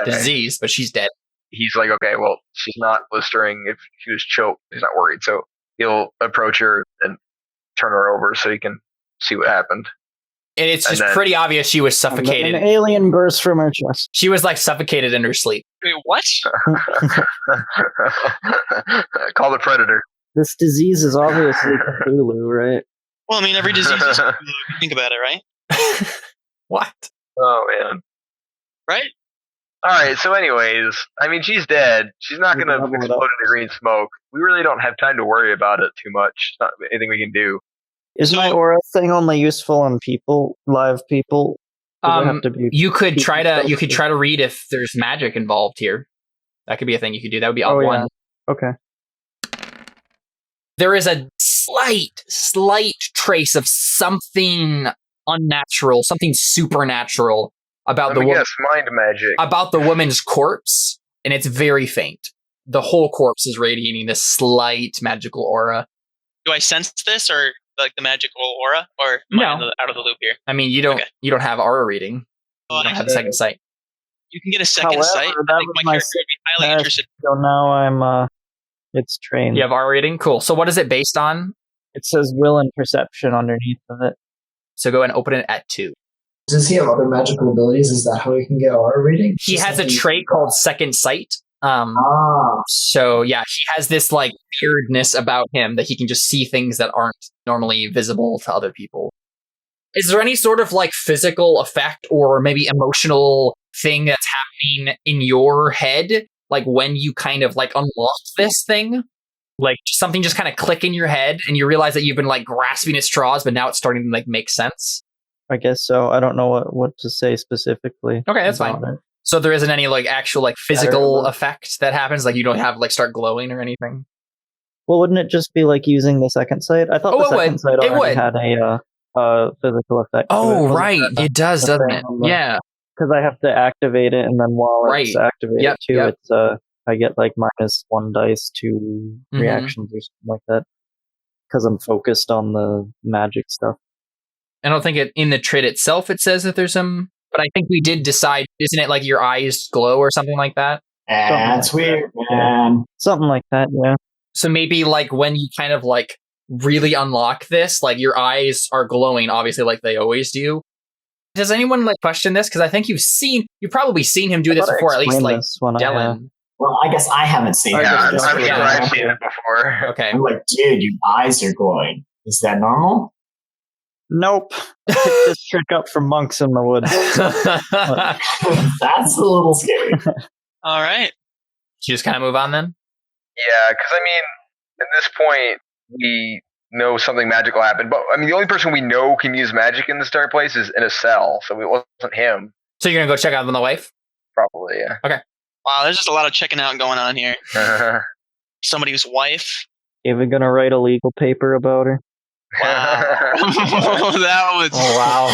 disease, but she's dead. He's like, okay, well, she's not blistering. If she was choked, he's not worried. So he'll approach her and turn her over so he can see what happened. And it's just pretty obvious she was suffocated. An alien burst from her chest. She was like suffocated in her sleep. Wait, what? Call the predator. This disease is obviously Cthulhu, right? Well, I mean, every disease is Cthulhu, if you think about it, right? What? Oh, man. Right? All right, so anyways, I mean, she's dead. She's not going to explode into green smoke. We really don't have time to worry about it too much. It's not anything we can do. Is my aura thing only useful on people, live people? Does it have to be you could try to people? read if there's magic involved here. That could be a thing you could do. That would be op one. Okay. There is a slight trace of something unnatural, something supernatural about mind magic. About the woman's corpse, and it's very faint. The whole corpse is radiating this slight magical aura. Do I sense this, or like the magical aura, or am I out of the loop here? I mean, you don't have aura reading. You don't have the second sight. You can get a second sight. I think my character would be highly interested. So now I'm it's trained. You have aura reading? Cool. So what is it based on? It says will and perception underneath of it. So go and open it at 2. Does he have other magical abilities? Is that how he can get aura reading? He has a trait called second sight. So yeah, he has this like weirdness about him that he can just see things that aren't normally visible to other people. Is there any sort of like physical effect or maybe emotional thing that's happening in your head? Like when you kind of like unlock this thing? Like something just kind of click in your head and you realize that you've been like grasping at straws, but now it's starting to like make sense? I guess so. I don't know what to say specifically. Okay, that's fine. It. So there isn't any like actual like physical effect that happens? Like you don't have like start glowing or anything? Well, wouldn't it just be like using the second sight? I thought the second sight already had a physical effect. Oh, right. It does, doesn't it? Yeah. Because I have to activate it, and then while it's activated too, it's I get like -1 dice to reactions or something like that. Because I'm focused on the magic stuff. I don't think in the trait itself it says that there's some, but I think we did decide, isn't it like your eyes glow or something like that? That's weird, man. Something like that, yeah. So maybe like when you kind of like really unlock this, like your eyes are glowing, obviously, like they always do. Does anyone like question this? Because I think you've probably seen him do this before, at least like Dylan. Well, I guess I haven't seen it. I'm sure I've seen it before. Okay. I'm like, dude, your eyes are glowing. Is that normal? Nope. I picked this trick up from monks in the woods. That's a little scary. All right. You just kind of move on then? Yeah, because I mean, at this point, we know something magical happened. But I mean, the only person we know can use magic in this dark place is in a cell, so it wasn't him. So you're going to go check out on the wife? Probably, yeah. Okay. Wow, there's just a lot of checking out going on here. Somebody's wife. Even going to write a legal paper about her. Wow. That was... Oh, wow.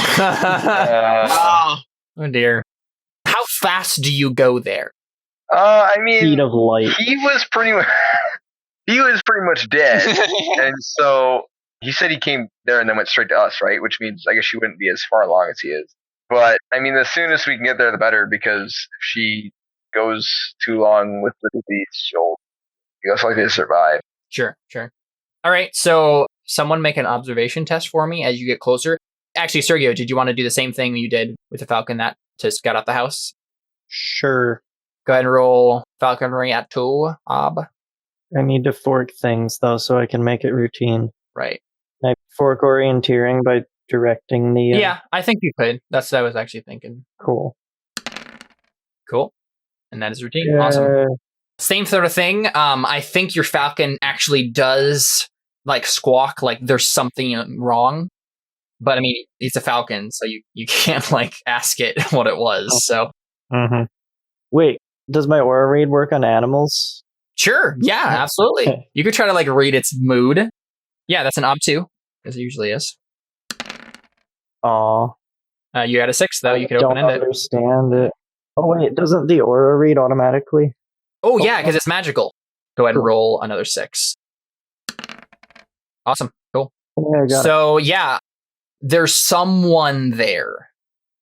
Wow. Oh, dear. How fast do you go there? I mean, Speed of light. He was pretty much dead. And so he said he came there and then went straight to us, right? Which means I guess she wouldn't be as far along as he is. But I mean, the soonest we can get there, the better, because if she goes too long with the disease, she'll be less likely to survive. Sure. All right, so someone make an observation test for me as you get closer. Actually, Sergio, did you want to do the same thing you did with the falcon to scout out the house? Sure. Go ahead and roll falconry at 2, Ob. I need to fork things, though, so I can make it routine. Right. I fork orienteering by directing the... Yeah, I think you could. That's what I was actually thinking. Cool. And that is routine. Awesome. Same sort of thing. I think your falcon actually does like squawk, like there's something wrong. But I mean, it's a falcon, so you can't like ask it what it was. So. Mm-hmm. Wait, does my aura read work on animals? Sure. Yeah, absolutely. You could try to like read its mood. Yeah, that's an ob 2, as it usually is. Aw. You had a 6 though. You could open it. I don't understand it. Oh wait, doesn't the aura read automatically? Oh yeah, because it's magical. Go ahead and roll another 6. Awesome. Cool. Yeah, there's someone there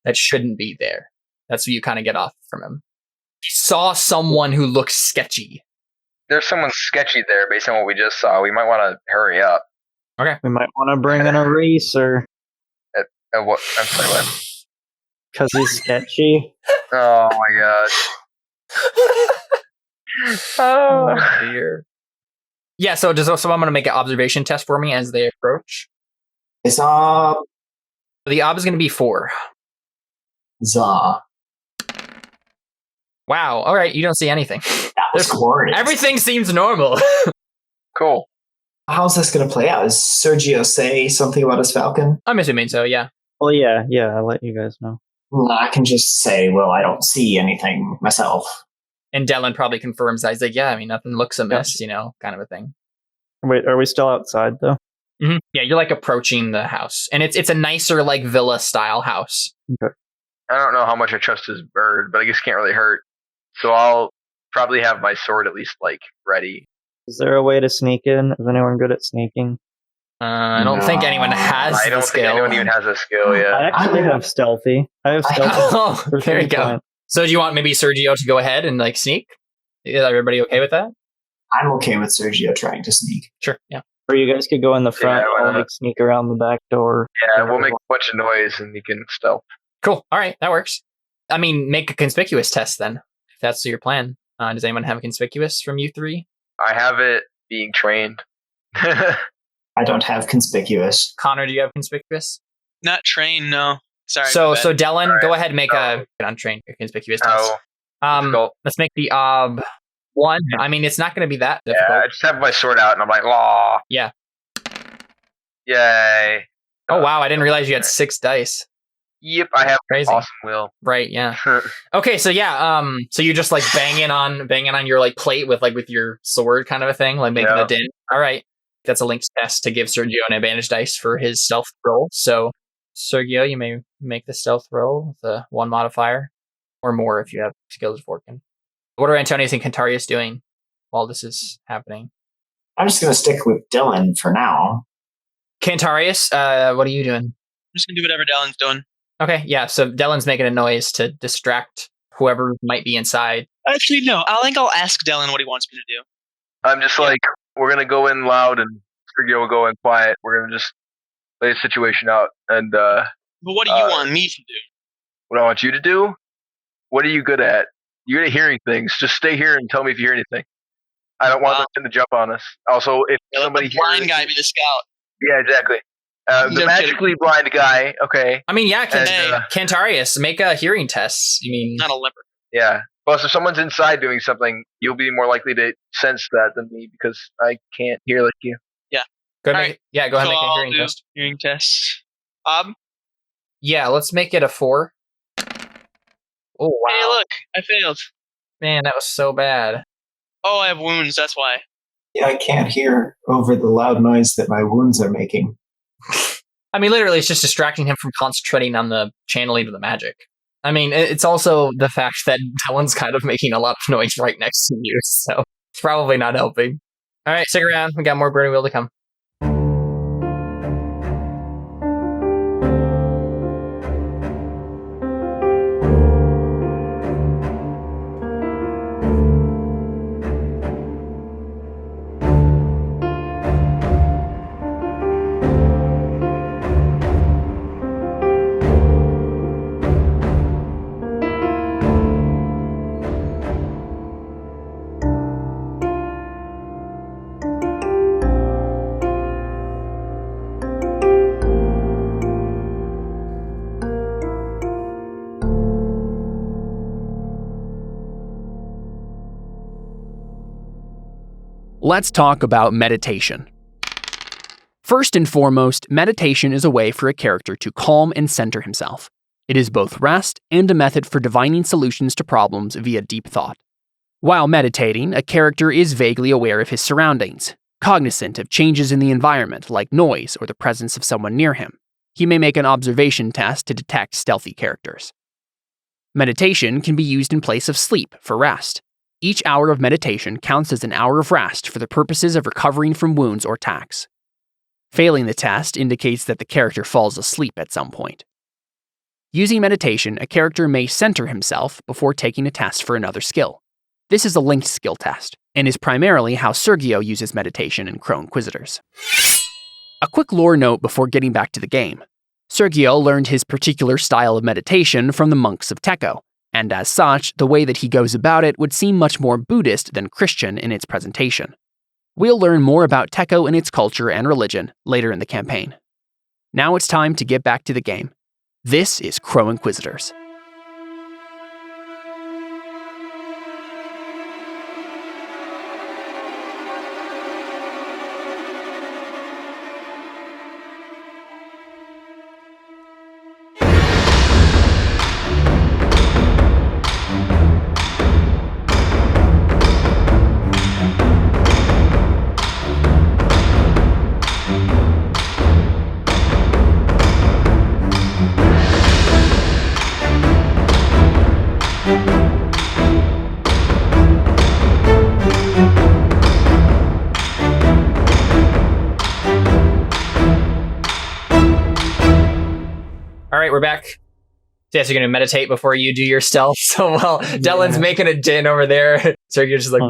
that shouldn't be there. That's what you kind of get off from him. He saw someone who looks sketchy. There's someone sketchy there based on what we just saw. We might want to hurry up. Okay. We might want to bring in a racer. What? I'm sorry, what? Because he's sketchy. Oh my gosh. Oh dear. Yeah, so does someone want to make an observation test for me as they approach? It's Ob. The ob is going to be 4. Zah. Wow. All right, you don't see anything. That was glorious. Everything seems normal. Cool. How's this going to play out? Does Sergio say something about his falcon? I'm assuming so, yeah. Well, yeah, I'll let you guys know. I can just say, well, I don't see anything myself. And Dylan probably confirms that. He's like, yeah, I mean, nothing looks amiss, kind of a thing. Wait, are we still outside, though? Mm-hmm. Yeah, you're like approaching the house. And it's a nicer, like, villa-style house. Okay. I don't know how much I trust this bird, but I guess it can't really hurt. So I'll probably have my sword at least, like, ready. Is there a way to sneak in? Is anyone good at sneaking? I don't think anyone has the skill. I don't think anyone even has a skill yet. I actually have stealthy. I have stealthy. Oh, there you go. So do you want maybe Sergio to go ahead and like sneak? Is everybody okay with that? I'm okay with Sergio trying to sneak. Sure, yeah. Or you guys could go in the front and like sneak around the back door. Yeah, we'll make a bunch of noise and you can stealth. Cool. All right, that works. I mean, make a conspicuous test then, if that's your plan. Does anyone have a conspicuous from you three? I have it being trained. I don't have conspicuous. Connor, do you have conspicuous? Not trained, no. Sorry. So Dylan, right. Go ahead and make a untrained conspicuous test. Let's make the one. I mean, it's not going to be that difficult. Yeah, I just have my sword out and I'm like, law. Yeah. Yay. Oh wow, I didn't realize you had 6 dice. Yep, I have Crazy. Awesome will. Right, yeah. Okay, so yeah, so you're just like banging on your like plate with your sword kind of a thing, like making a din. All right. That's a linked test to give Sergio an advantage dice for his stealth roll. So Sergio, you may make the stealth roll with a 1 modifier or more if you have skills of working. What are Antonius and Cantarius doing while this is happening? I'm just going to stick with Dylan for now. Cantarius, what are you doing? I'm just going to do whatever Dylan's doing. Okay, yeah, so Dylan's making a noise to distract whoever might be inside. Actually, no, I think I'll ask Dylan what he wants me to do. I'm just like, we're going to go in loud and Sergio will go in quiet. We're going to just lay the situation out. And but what do you want me to do? What I want you to do? What are you good at? You're good at hearing things. Just stay here and tell me if you hear anything. I don't want them to jump on us. Also, if somebody the blind guy be the scout. Yeah, exactly. The magically blind guy. Okay. I mean, yeah, Cantarius, make a hearing test. I mean, not a leopard. Yeah. Plus, if someone's inside doing something, you'll be more likely to sense that than me because I can't hear like you. Yeah. Go ahead and make a hearing test. Hearing test. Yeah, let's make it a 4. Oh, wow. Hey, look, I failed. Man, that was so bad. Oh, I have wounds, that's why. Yeah, I can't hear over the loud noise that my wounds are making. I mean, literally, it's just distracting him from concentrating on the channeling of the magic. I mean, it's also the fact that Dylan's kind of making a lot of noise right next to you, so it's probably not helping. All right, stick around. We got more Burning Wheel to come. Let's talk about meditation. First and foremost, meditation is a way for a character to calm and center himself. It is both rest and a method for divining solutions to problems via deep thought. While meditating, a character is vaguely aware of his surroundings, cognizant of changes in the environment like noise or the presence of someone near him. He may make an observation test to detect stealthy characters. Meditation can be used in place of sleep for rest. Each hour of meditation counts as an hour of rest for the purposes of recovering from wounds or attacks. Failing the test indicates that the character falls asleep at some point. Using meditation, a character may center himself before taking a test for another skill. This is a linked skill test, and is primarily how Sergio uses meditation in Crow Inquisitors. A quick lore note before getting back to the game. Sergio learned his particular style of meditation from the monks of Techo, and as such, the way that he goes about it would seem much more Buddhist than Christian in its presentation. We'll learn more about Techo and its culture and religion later in the campaign. Now it's time to get back to the game. This is Crow Inquisitors. Yeah, so you're going to meditate before you do your stealth. So while Dellen's making a din over there, so you're just like...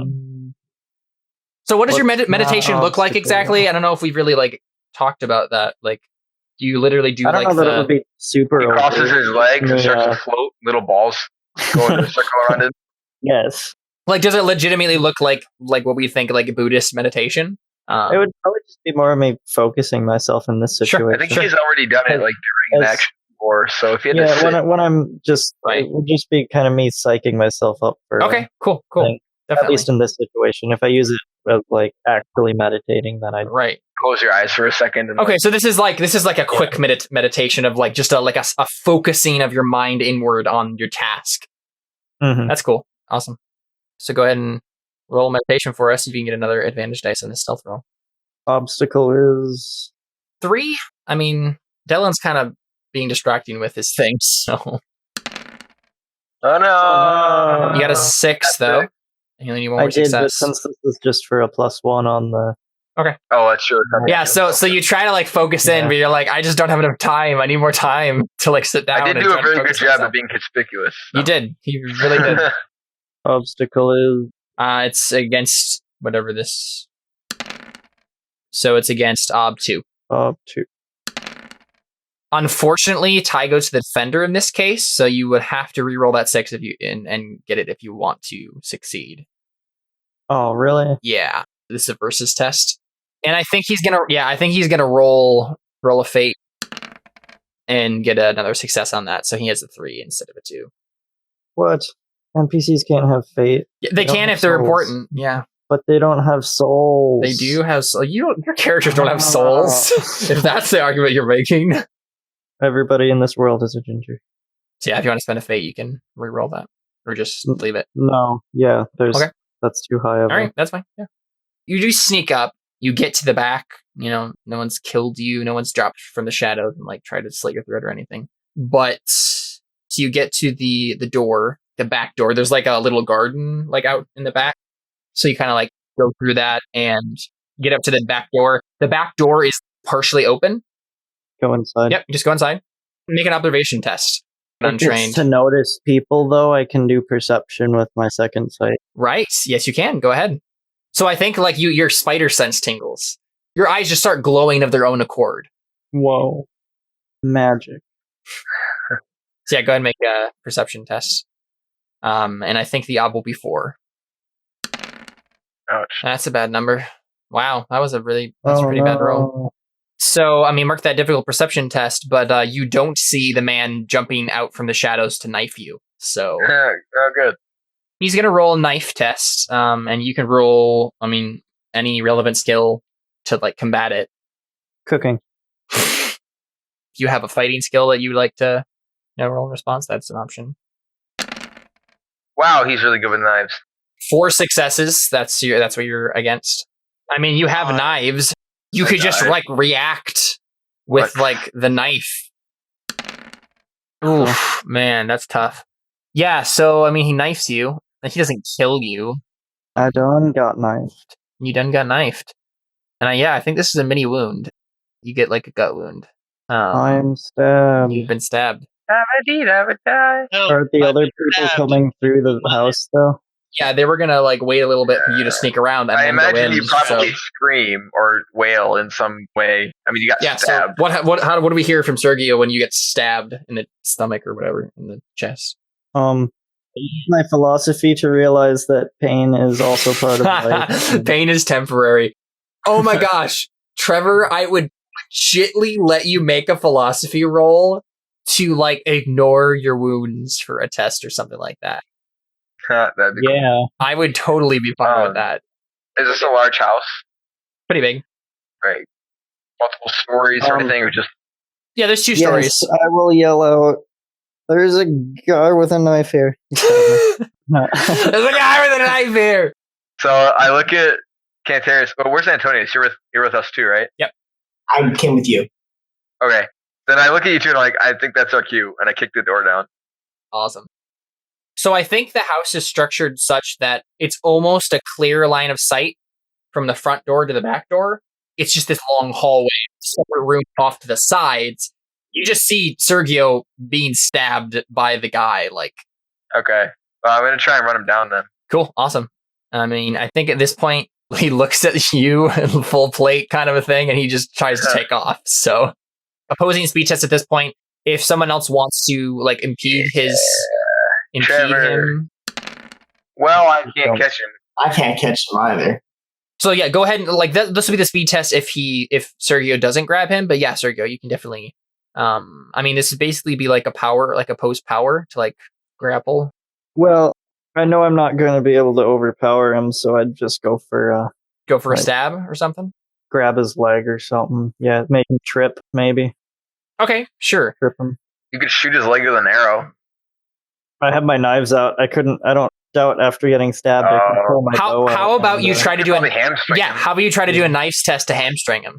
So what does your meditation look like exactly? I don't know if we've really like talked about that. Like, do you literally do I don't know that it would be super... He crosses his legs and starts to float, little balls go in a circle around it. Yes. Like, does it legitimately look like what we think, like a Buddhist meditation? It would probably just be more of me focusing myself in this situation. Sure. I think he's already done it, like, during an action before. So if he had to sit... when I'm just... It would just be kind of me psyching myself up for... Okay, cool. Definitely. At least in this situation. If I use it as, like, actually meditating, then I'd... Right. Close your eyes for a second. And okay, so this is like a quick meditation of, like, just a focusing of your mind inward on your task. Mm-hmm. That's cool. Awesome. So go ahead and roll meditation for us. If you can get another advantage dice on this stealth roll. Obstacle is 3. I mean, Dellen's kind of being distracting with his things. So. Oh no! You got a 6 though. You only need one more success. But since this is just for a +1 on the... Okay. Oh, that's true. Yeah, so you try to like focus in, but you're like, I just don't have enough time. I need more time to like sit down. I did do a very good job of being conspicuous. So. You did. You really did. Obstacle is... it's against whatever this... So it's against Ob 2. Ob 2. Unfortunately, Ty goes to the defender in this case, so you would have to re-roll that 6 if you and get it if you want to succeed. Oh, really? Yeah. This is a versus test. And I think he's gonna roll a fate and get another success on that. So he has a 3 instead of a 2. What? NPCs can't have fate. Yeah, they can if they're important. Yeah. But they don't have souls. They do have souls. Your characters don't have souls. If that's the argument you're making. Everybody in this world is a ginger. So yeah, if you want to spend a fate, you can re-roll that. Or just leave it. No. Yeah, that's too high of All right, that's fine. Yeah. You do sneak up. You get to the back. You know, no one's killed you. No one's dropped from the shadows and like tried to slit your throat or anything. But so you get to the door, the back door. There's like a little garden like out in the back. So you kind of like go through that and get up to the back door. The back door is partially open. Go inside. Yep, just go inside. Make an observation test. Untrained. To notice people, though, I can do perception with my second sight. Right. Yes, you can. Go ahead. So I think like your spider sense tingles. Your eyes just start glowing of their own accord. Whoa. Magic. So yeah, go ahead and make a perception test. And I think the ob will be 4. Ouch. That's a bad number. Wow, that's a pretty bad roll. So, I mean, mark that difficult perception test, but you don't see the man jumping out from the shadows to knife you. So, oh, good. He's going to roll a knife test, and you can roll, I mean, any relevant skill to, like, combat it. Cooking. If you have a fighting skill that you would like to roll in response, that's an option. Wow, he's really good with knives. 4 successes, that's what you're against. I mean, you have knives. You could just, like, react with, like, the knife. Oof, man, that's tough. Yeah, so, I mean, he knifes you. He doesn't kill you. I done got knifed. You done got knifed. And I think this is a mini wound. You get, like, a gut wound. I'm stabbed. You've been stabbed. I would die. Are the other people coming through the house, though? Yeah, they were gonna like wait a little bit for you to sneak around. And I then imagine go in, you probably scream or wail in some way. I mean, you got stabbed. So what do we hear from Sergio when you get stabbed in the stomach or whatever, in the chest? My philosophy to realize that pain is also part of life. Pain is temporary. Oh my gosh, Trevor, I would legitly let you make a philosophy roll to like ignore your wounds for a test or something like that. That'd be cool. I would totally be fine with that. Is this a large house? Pretty big. Right. Multiple stories or anything, or just... Yeah, there's 2 stories. I will yell out, there's a guy with a knife here. There's a guy with a knife here! So I look at Cantarius. Oh, where's Antonius? You're with us too, right? Yep. I came with you. Okay. Then I look at you two and I'm like, I think that's our cue. And I kick the door down. Awesome. So I think the house is structured such that it's almost a clear line of sight from the front door to the back door. It's just this long hallway, separate room off to the sides. You just see Sergio being stabbed by the guy. Like, okay, well, I'm gonna try and run him down then. Cool, awesome. I mean, I think at this point he looks at you full plate kind of a thing, and he just tries to take off. So, opposing speed test at this point. If someone else wants to like impede him. Well, I can't catch him. I can't catch him either. So yeah, go ahead and like this will be the speed test if Sergio doesn't grab him. But yeah, Sergio, you can definitely. I mean, this would basically be like a power, like opposed power to like grapple. Well, I know I'm not going to be able to overpower him, so I'd just go for a stab or something. Grab his leg or something. Yeah, make him trip maybe. Okay, sure. Trip him. You could shoot his leg with an arrow. I have my knives out. I don't doubt after getting stabbed. I can pull my bow out. How about you try to do how about you try to do a knives test to hamstring him?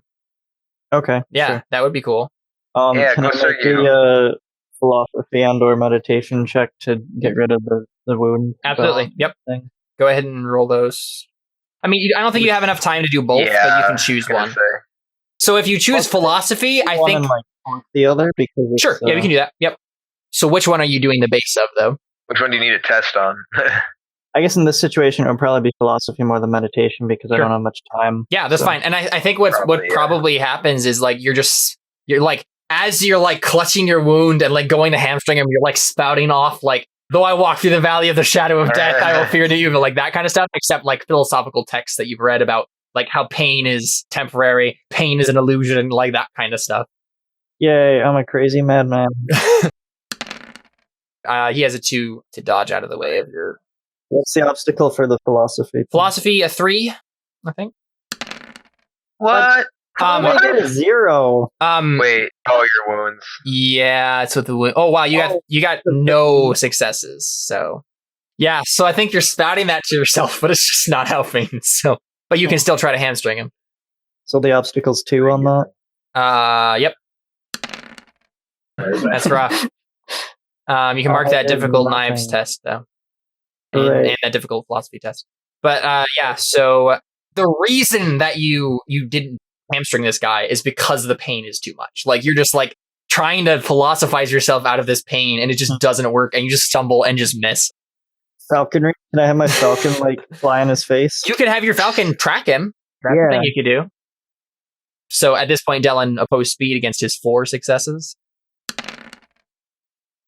Okay. Yeah, sure. That would be cool. Can I make a philosophy and/or meditation check to get rid of the wound? Absolutely. Yep. Thing? Go ahead and roll those. I mean, I don't think you have enough time to do both, but you can choose one. So if you choose philosophy, I think the other because sure. Yeah, we can do that. Yep. So which one are you doing the base of, though? Which one do you need a test on? I guess in this situation, it would probably be philosophy more than meditation because I don't have much time. Yeah, that's fine. And I think what probably happens is like you're like as you're like clutching your wound and like going to hamstring him, you're like spouting off like, though I walk through the valley of the shadow of death, I will fear no evil, like that kind of stuff. Except like philosophical texts that you've read about like how pain is temporary, pain is an illusion, like that kind of stuff. Yay! I'm a crazy madman. He has a 2 to dodge out of the way of your. What's the obstacle for the philosophy? Philosophy, a 3, I think. What? I get a 0. Wait. Oh, your wounds. Yeah, it's with the wound. Oh wow, you got no successes. So yeah, so I think you're spouting that to yourself, but it's just not helping. So, but you can still try to hamstring him. So the obstacle's 2 on that. Yep. That's rough. You can mark that difficult knives test though, and that difficult philosophy test. But yeah, so the reason that you didn't hamstring this guy is because the pain is too much. Like you're just like trying to philosophize yourself out of this pain, and it just doesn't work, and you just stumble and just miss. Falconry? Can I have my falcon like fly in his face? You can have your falcon track him. That's the thing you could do. So at this point, Dylan opposed speed against his 4 successes.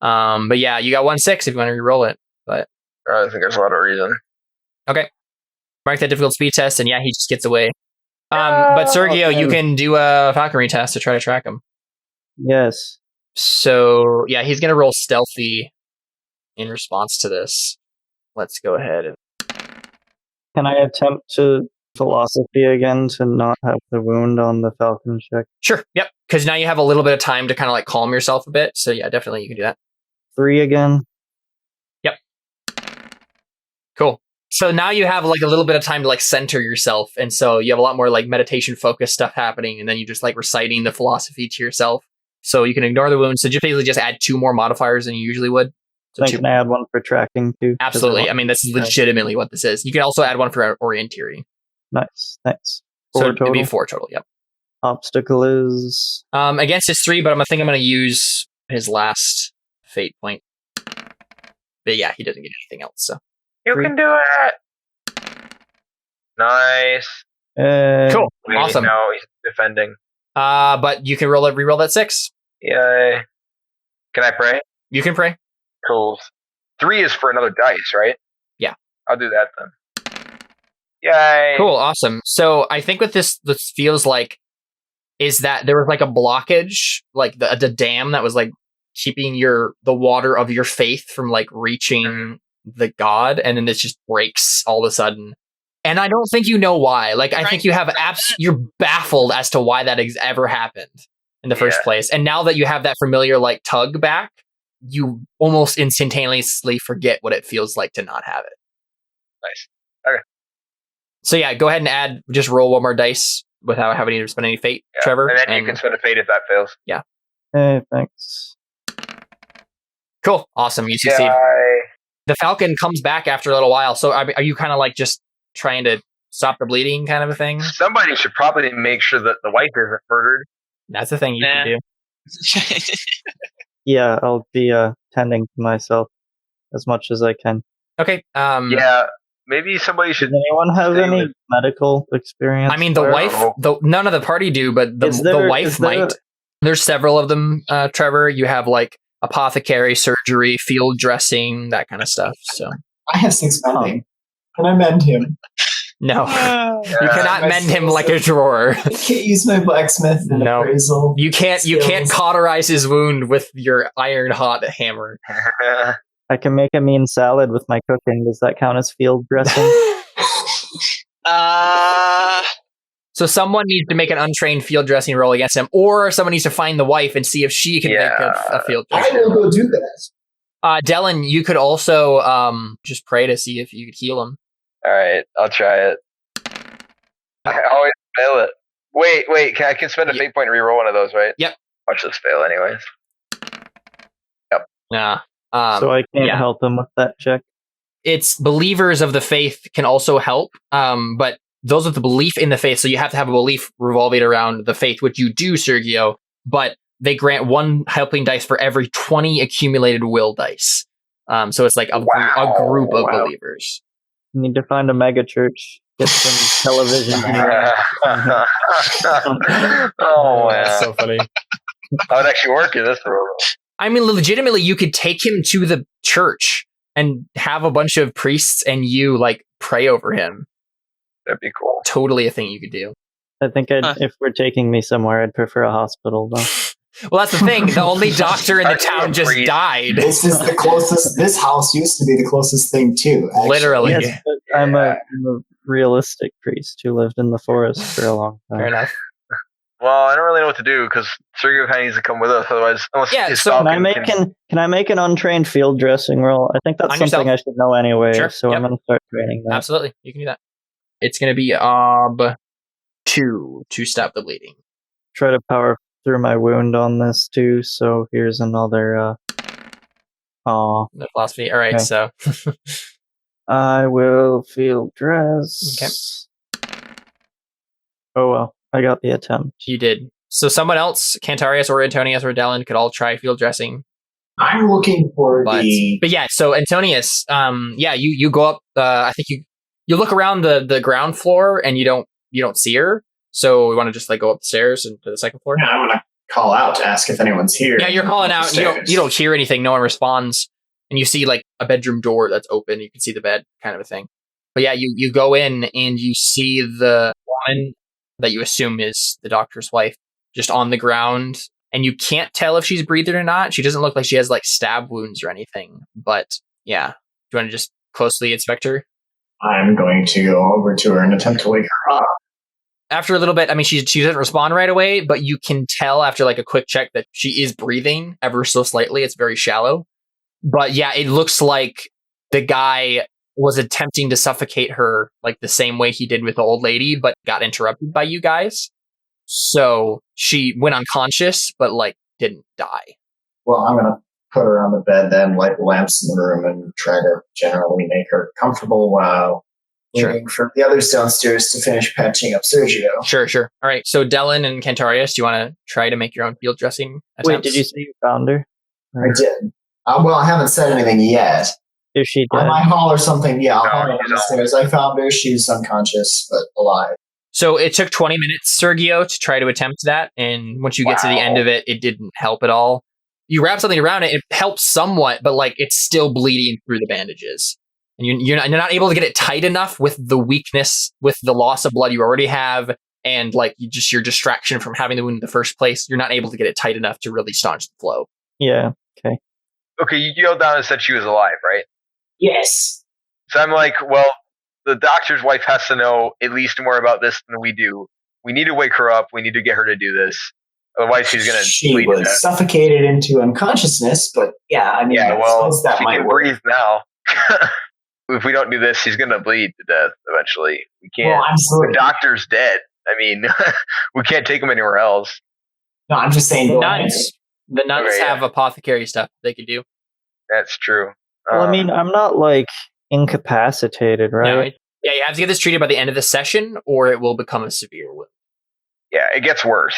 But yeah, you got 1-6 if you want to re-roll it. But I think there's a lot of reason. Okay. Mark that difficult speed test, and yeah, he just gets away. But Sergio, you can do a falconry test to try to track him. Yes. So yeah, he's gonna roll stealthy in response to this. Let's go ahead and. Can I attempt to philosophy again to not have the wound on the falcon check? Sure. Yep. Because now you have a little bit of time to kind of like calm yourself a bit. So yeah, definitely you can do that. 3 again. Yep. Cool. So now you have like a little bit of time to like center yourself. And so you have a lot more like meditation focused stuff happening. And then you just like reciting the philosophy to yourself. So you can ignore the wounds. So just basically just add 2 more modifiers than you usually would. So can I add one for tracking too? Absolutely. I mean, this is legitimately what this is. You can also add one for orienteering. Nice. Thanks. So it'd be 4 total. Yep. Obstacle is against his 3, but I'm going to use his last fate point. But yeah, he doesn't get anything else. So you can do it. Nice. Cool. Awesome. No, he's defending. But you can re-roll that 6. Yay. Can I pray? You can pray. Cool. 3 is for another dice, right? Yeah. I'll do that then. Yay. Cool. Awesome. So I think what this feels like is that there was like a blockage, like the dam that was like keeping the water of your faith from like reaching the god, and then this just breaks all of a sudden. And I don't think you know why. Like I think you have you're baffled as to why that ever happened in the first place. And now that you have that familiar like tug back, you almost instantaneously forget what it feels like to not have it. Nice. Okay. So yeah, go ahead and just roll 1 more dice without having to spend any fate, Trevor. And then you can spend a fate if that fails. Yeah. Hey, thanks. Cool. Awesome. You succeed. The falcon comes back after a little while. So are you kind of like just trying to stop the bleeding kind of a thing? Somebody should probably make sure that the wife isn't murdered. That's the thing you can do. Yeah, I'll be tending to myself as much as I can. Okay. Yeah, maybe somebody should. Does anyone have any medical experience? I mean, the wife, none of the party do, but the wife might. There's several of them, Trevor. You have like apothecary, surgery, field dressing, that kind of stuff. So I have 6 mending. Can I mend him? No, you cannot mend him like a drawer. I can't use my blacksmith and appraisal. You can't cauterize his wound with your iron hot hammer. I can make a mean salad with my cooking. Does that count as field dressing? So someone needs to make an untrained field dressing roll against him, or someone needs to find the wife and see if she can make a field dressing. I will go do that. Dylan, you could also just pray to see if you could heal him. All right, I'll try it. I always fail it. Wait, I can spend a fate point to reroll one of those, right? Yep. Watch this fail anyways. Yep. Nah. So I can't help him with that check. It's believers of the faith can also help, but those with the belief in the faith, so you have to have a belief revolving around the faith, which you do, Sergio, but they grant 1 helping dice for every 20 accumulated will dice. So it's like a group of believers. You need to find a mega church, get some television. Oh, man. That's so funny. That would actually work in this room. I mean, legitimately, you could take him to the church and have a bunch of priests and you like pray over him. That'd be cool. Totally a thing you could do. I think if we're taking me somewhere, I'd prefer a hospital, though. Well, that's the thing. The only doctor in the town just died. This is the closest. This house used to be the closest thing too. Actually. Literally. Yes, I'm a realistic priest who lived in the forest for a long time. Fair enough. Well, I don't really know what to do because Sergio kind of needs to come with us. Otherwise, so can I make an untrained field dressing roll? I think that's something I should know anyway. Sure. So I'm going to start training that. Absolutely, you can do that. It's going to be 2 to stop the bleeding. Try to power through my wound on this too. So here's another. The philosophy. All right, okay. So I will field dress. Okay. Oh well. I got the attempt. You did. So someone else, Cantarius or Antonius or Dallin, could all try field dressing. I'm looking for But yeah, so Antonius, you go up. I think you look around the ground floor and you don't see her. So we want to just like go up the stairs and to the second floor. Yeah, I want to call out to ask if anyone's here. Yeah, you're calling out. And you don't hear anything. No one responds, and you see like a bedroom door that's open. You can see the bed, kind of a thing. But yeah, you go in and you see the woman that you assume is the doctor's wife, just on the ground, and you can't tell if she's breathing or not. She doesn't look like she has like stab wounds or anything, but yeah. Do you want to just closely inspect her? I'm going to go over to her and attempt to wake her up. After a little bit, I mean, she doesn't respond right away, but you can tell after like a quick check that she is breathing ever so slightly. It's very shallow, but yeah, it looks like the guy was attempting to suffocate her like the same way he did with the old lady, but got interrupted by you guys. So she went unconscious, but like didn't die. Well, I'm going to put her on the bed then, light the lamps in the room, and try to generally make her comfortable while waiting for the others downstairs to finish patching up Sergio. Sure. All right. So Dellin and Cantarius, do you want to try to make your own field dressing attempts? Wait, did you say you found her? I did. Well, I haven't said anything yet. Is she dead? I might holler something. Yeah, I'll holler downstairs. I found her. She's unconscious, but alive. So it took 20 minutes, Sergio, to try to attempt that. And once you get to the end of it, it didn't help at all. You wrap something around it. It helps somewhat, but like it's still bleeding through the bandages. And you're not able to get it tight enough with the weakness, with the loss of blood you already have. And like your distraction from having the wound in the first place, you're not able to get it tight enough to really staunch the flow. Yeah. Okay. Okay, you yelled down and said she was alive, right? Yes. So I'm like, well, the doctor's wife has to know at least more about this than we do. We need to wake her up. We need to get her to do this. Otherwise, she's going to bleed to death. She was suffocated into unconsciousness, but yeah, I mean, yeah, well, that she might can work. breathe now. If we don't do this, she's going to bleed to death eventually. We can't. Well, absolutely. The doctor's dead. I mean, we can't take him anywhere else. No, I'm just saying. The nuns have apothecary stuff they could do. That's true. Well, I mean, I'm not like incapacitated, right? No, you have to get this treated by the end of the session, or it will become a severe wound. Yeah, it gets worse.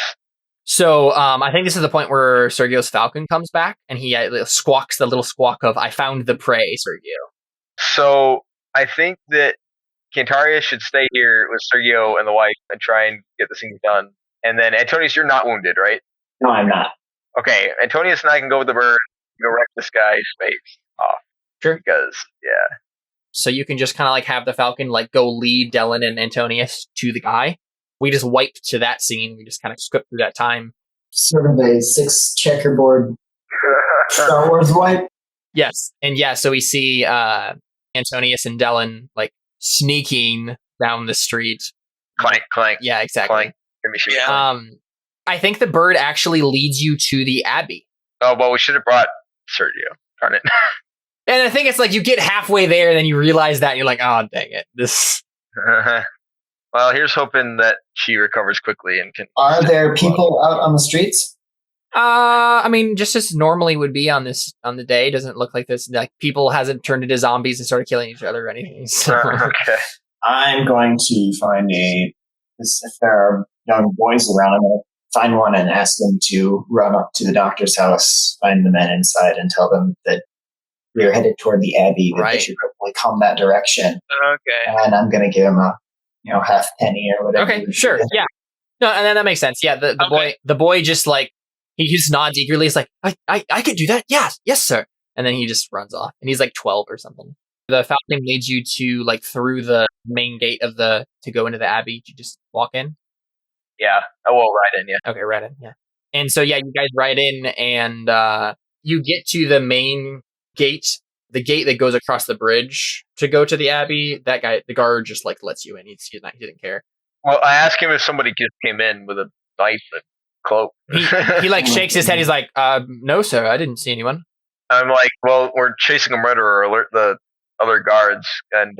So I think this is the point where Sergio's falcon comes back, and he squawks the little squawk of, "I found the prey, Sergio." So I think that Cantarius should stay here with Sergio and the wife and try and get this thing done. And then, Antonius, you're not wounded, right? No, I'm not. Okay, Antonius and I can go with the bird, go wreck this guy's face off. Sure. Because, yeah. So you can just kind of like have the falcon like go lead Dylan and Antonius to the guy. We just wiped to that scene. We just kind of skipped through that time. Sort of a 6 checkerboard Star Wars wipe. Yes. And yeah, so we see Antonius and Dylan like sneaking down the street. Clank, clank. Yeah, exactly. Clank. Yeah. I think the bird actually leads you to the Abbey. Oh, well, we should have brought Sergio. Darn it. And I think it's like you get halfway there and then you realize that and you're like, oh, dang it. This. Well, here's hoping that she recovers quickly and can. Are there people out on the streets? I mean, just as normally would be on the day. Doesn't look like this. Like people hasn't turned into zombies and started killing each other or anything. So. Okay. I'm going to find if there are young boys around, I'm going to find one and ask them to run up to the doctor's house, find the men inside, and tell them that we're headed toward the Abbey, that they should probably come that direction. Okay. And I'm going to give them a half penny or whatever. Okay, sure, yeah. No, and then that makes sense. Yeah, the boy just like he just nods eagerly. He's like, I could do that. Yes, sir. And then he just runs off. And he's like 12 or something. The falcon leads you to like through the main gate to go into the Abbey. You just walk in. Yeah, I will ride in. Yeah. Okay, ride in. Yeah. And so yeah, you guys ride in, and you get to the main gate, the gate that goes across the bridge to go to the Abbey. That guy, the guard, just like lets you in. He didn't care. Well, I asked him if somebody just came in with a knife and cloak. He like shakes his head. He's like, no, sir, I didn't see anyone. I'm like, well, we're chasing a murderer. Alert the other guards and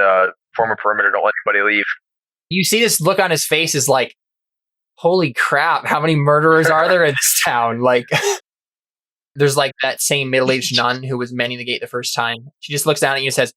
form a perimeter. Don't let anybody leave. You see this look on his face is like, holy crap, how many murderers are there in this town? Like, there's like that same middle-aged nun who was manning the gate the first time. She just looks down at you and says,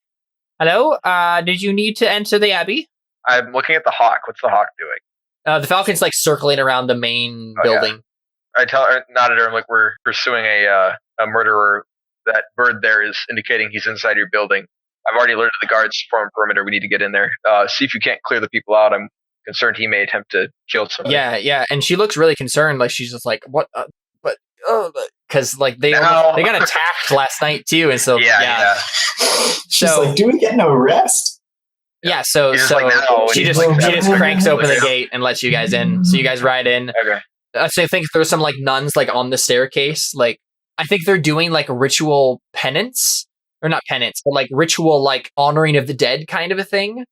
hello, did you need to enter the Abbey? I'm looking at the hawk. What's the hawk doing? The falcon's like circling around the main building. Yeah. I tell her, nod at her, I'm like, we're pursuing a murderer. That bird there is indicating he's inside your building. I've already alerted the guards to form a perimeter. We need to get in there. See if you can't clear the people out. I'm concerned he may attempt to kill somebody. Yeah. And she looks really concerned. Like she's just like, what? Because like they got attacked last night too, and so yeah. She's like, do we get no rest? Yeah. So like, she just cranks open the gate and lets you guys in. So you guys ride in. Okay. So I think there's some like nuns like on the staircase. Like I think they're doing like ritual penance. Or not penance, but like ritual, like honoring of the dead kind of a thing.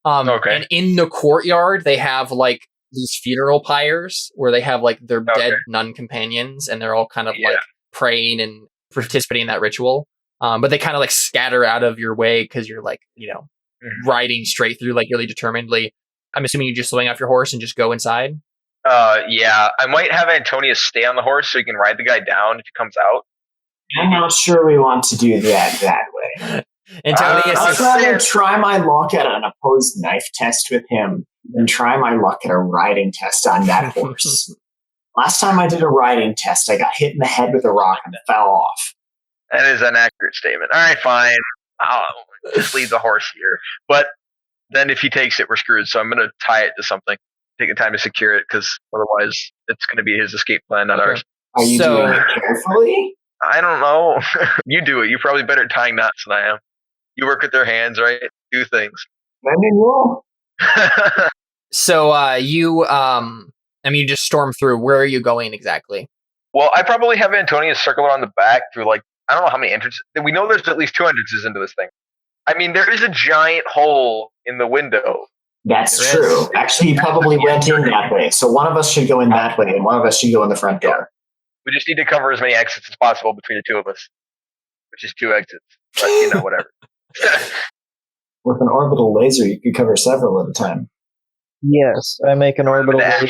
And in the courtyard, they have like these funeral pyres where they have like their dead nun companions, and they're all kind of like praying and participating in that ritual. But they kind of like scatter out of your way because you're like, riding straight through like really determinedly. I'm assuming you just swing off your horse and just go inside. Yeah, I might have Antonius stay on the horse so he can ride the guy down if he comes out. I'm not sure we want to do that way. Antonius I'd rather try my luck at an opposed knife test with him than try my luck at a riding test on that horse. Last time I did a riding test, I got hit in the head with a rock and fell off. That is an accurate statement. All right, fine. I'll just leave the horse here. But then if he takes it, we're screwed. So I'm going to tie it to something. Take the time to secure it because otherwise it's going to be his escape plan, not ours. Are you doing it carefully? I don't know. You do it. You're probably better at tying knots than I am. You work with their hands, right? Do things. I mean, well. So you just storm through. Where are you going exactly? Well, I probably have Antonius circle around the back through like, I don't know how many entrances. We know there's at least 2 entrances into this thing. I mean, there is a giant hole in the window. That's true. Actually, he probably went in that way. So one of us should go in that way and one of us should go in the front door. We just need to cover as many exits as possible between the two of us, which is 2 exits. But, whatever. With an orbital laser, you could cover several at a time. Yes, I make an orbital laser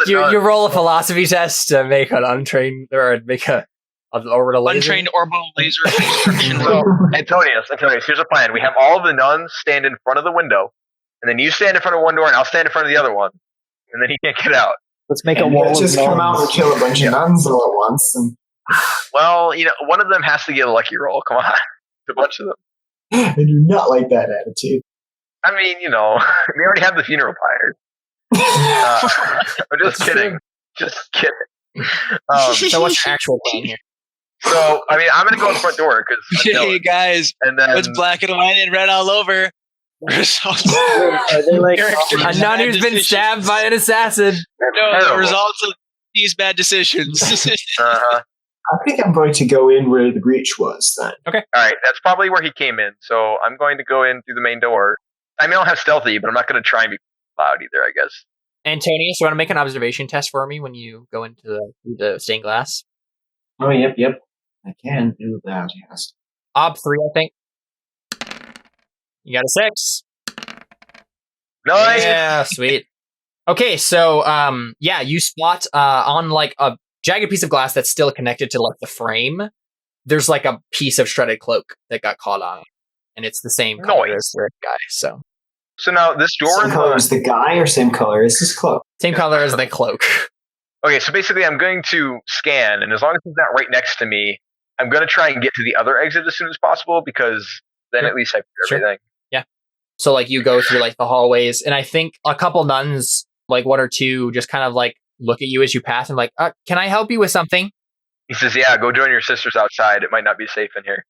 You roll a philosophy test to make an untrained, or make an orbital laser? Untrained orbital laser construction. So, Antonius, here's a plan. We have all of the nuns stand in front of the window, and then you stand in front of one door, and I'll stand in front of the other one, and then he can't get out. Let's make a wall. Just come out and kill a bunch of nuns all at once. And... Well, one of them has to get a lucky roll. Come on, a bunch of them. I do not like that attitude. I mean, we already have the funeral pyre. I'm just kidding. Just kidding. So what's your actual plan here? So, I mean, I'm going to go in the front door because. Hey guys, and then it's black and white and red all over. Are they like a nun who's been stabbed by an assassin? No, the results of these bad decisions. Uh-huh. I think I'm going to go in where the breach was then. Okay. All right, that's probably where he came in. So I'm going to go in through the main door. I mean, I don't have stealthy, but I'm not going to try and be loud either, I guess. Antonius, you want to make an observation test for me when you go into the stained glass? Oh, yep. I can do that, yes. Ob 3, I think. You got a 6. Nice. Yeah, sweet. Okay, so you spot on like a jagged piece of glass that's still connected to like the frame. There's like a piece of shredded cloak that got caught on, and it's the same color as the guy. So now this door same color as the guy, or same color as his cloak? Same color as the cloak. Okay, so basically, I'm going to scan, and as long as he's not right next to me, I'm going to try and get to the other exit as soon as possible because then at least I clear everything. Yeah. So like you go through like the hallways, and I think a couple nuns, like one or two, just kind of like look at you as you pass and like, can I help you with something? He says, "Yeah, go join your sisters outside. It might not be safe in here."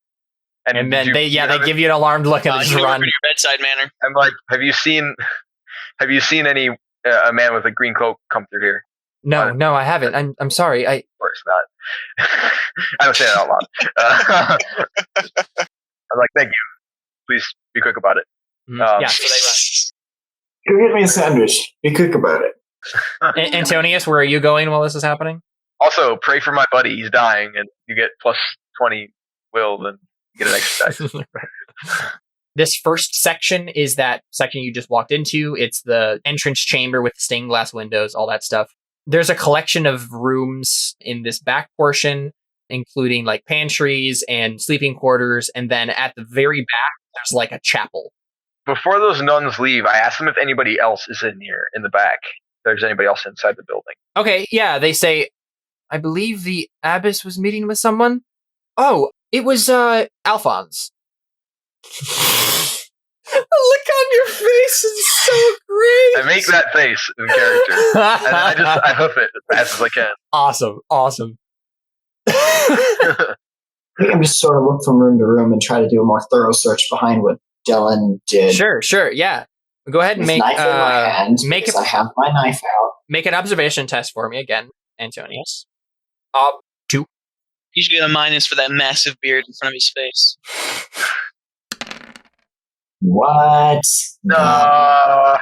And then they give you an alarmed look and just run. Your bedside manner. I'm like, "Have you seen any a man with a green cloak come through here?" No, I haven't. I'm sorry. Of course not. I don't say that out loud. I'm like, "Thank you. Please be quick about it." Yeah, so they run. Go get me a sandwich. Be quick about it. Antonius, where are you going while this is happening? Also, pray for my buddy. He's dying, and you get plus 20 will, then you get an extra dice. This first section is that section you just walked into. It's the entrance chamber with stained glass windows, all that stuff. There's a collection of rooms in this back portion, including like pantries and sleeping quarters, and then at the very back, there's like a chapel. Before those nuns leave, I ask them if anybody else is in here in the back. If there's anybody else inside the building. Okay, yeah, they say, I believe the abbess was meeting with someone. Oh, it was Alphonse. The look on your face is so great. I make that face in character, and I hoof it as fast as I can. Awesome. I think I'm just sort of look from room to room and try to do a more thorough search behind what Dylan did. Sure, yeah. Go ahead and make knife in my hand, I have my knife out. Make an observation test for me again, Antonius. 2. You should get a minus for that massive beard in front of his face. What? No,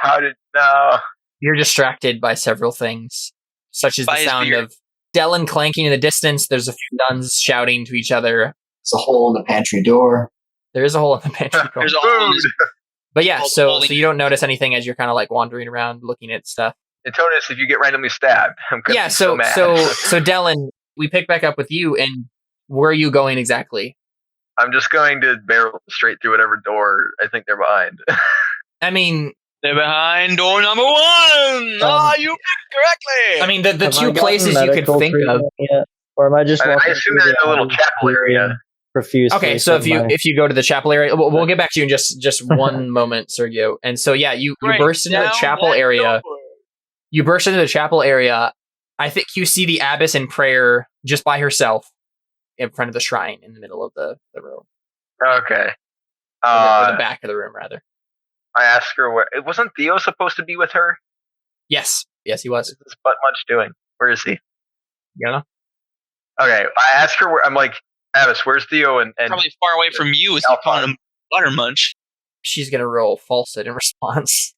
no. You're distracted by several things, such as the sound of Dylan clanking in the distance. There's a few nuns shouting to each other. There's a hole in the pantry door. There is a hole in the pantry door. There's a hole in But yeah, so you don't notice anything as you're kind of like wandering around looking at stuff. Antonius, if you get randomly stabbed, I'm gonna be so mad. so Dylan, we pick back up with you, and where are you going exactly? I'm just going to barrel straight through whatever door I think they're behind. I mean, they're behind door number 1. You picked correctly. I mean, the two places you could think of. Or am I just? I assume they're in the little chapel area. Profuse. Okay, so if you go to the chapel area, we'll get back to you in just one moment, Sergio. And so yeah, you burst into the chapel area. You burst into the chapel area. I think you see the abbess in prayer just by herself in front of the shrine in the middle of the room. Okay. Or the back of the room, rather. I asked her where. Wasn't Theo supposed to be with her? Yes, he was. What's this butt munch doing? Where is he? You know? Okay, I asked her where. I'm like, Abbess, where's Theo? And probably far away from you if you're calling him butter munch. She's going to roll falsehood in response.